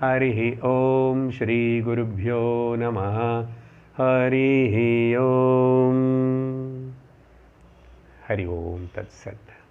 हरिः ॐ श्रीगुरुभ्यो नमः। हरिः ॐ। हरि ओम तत्सत्।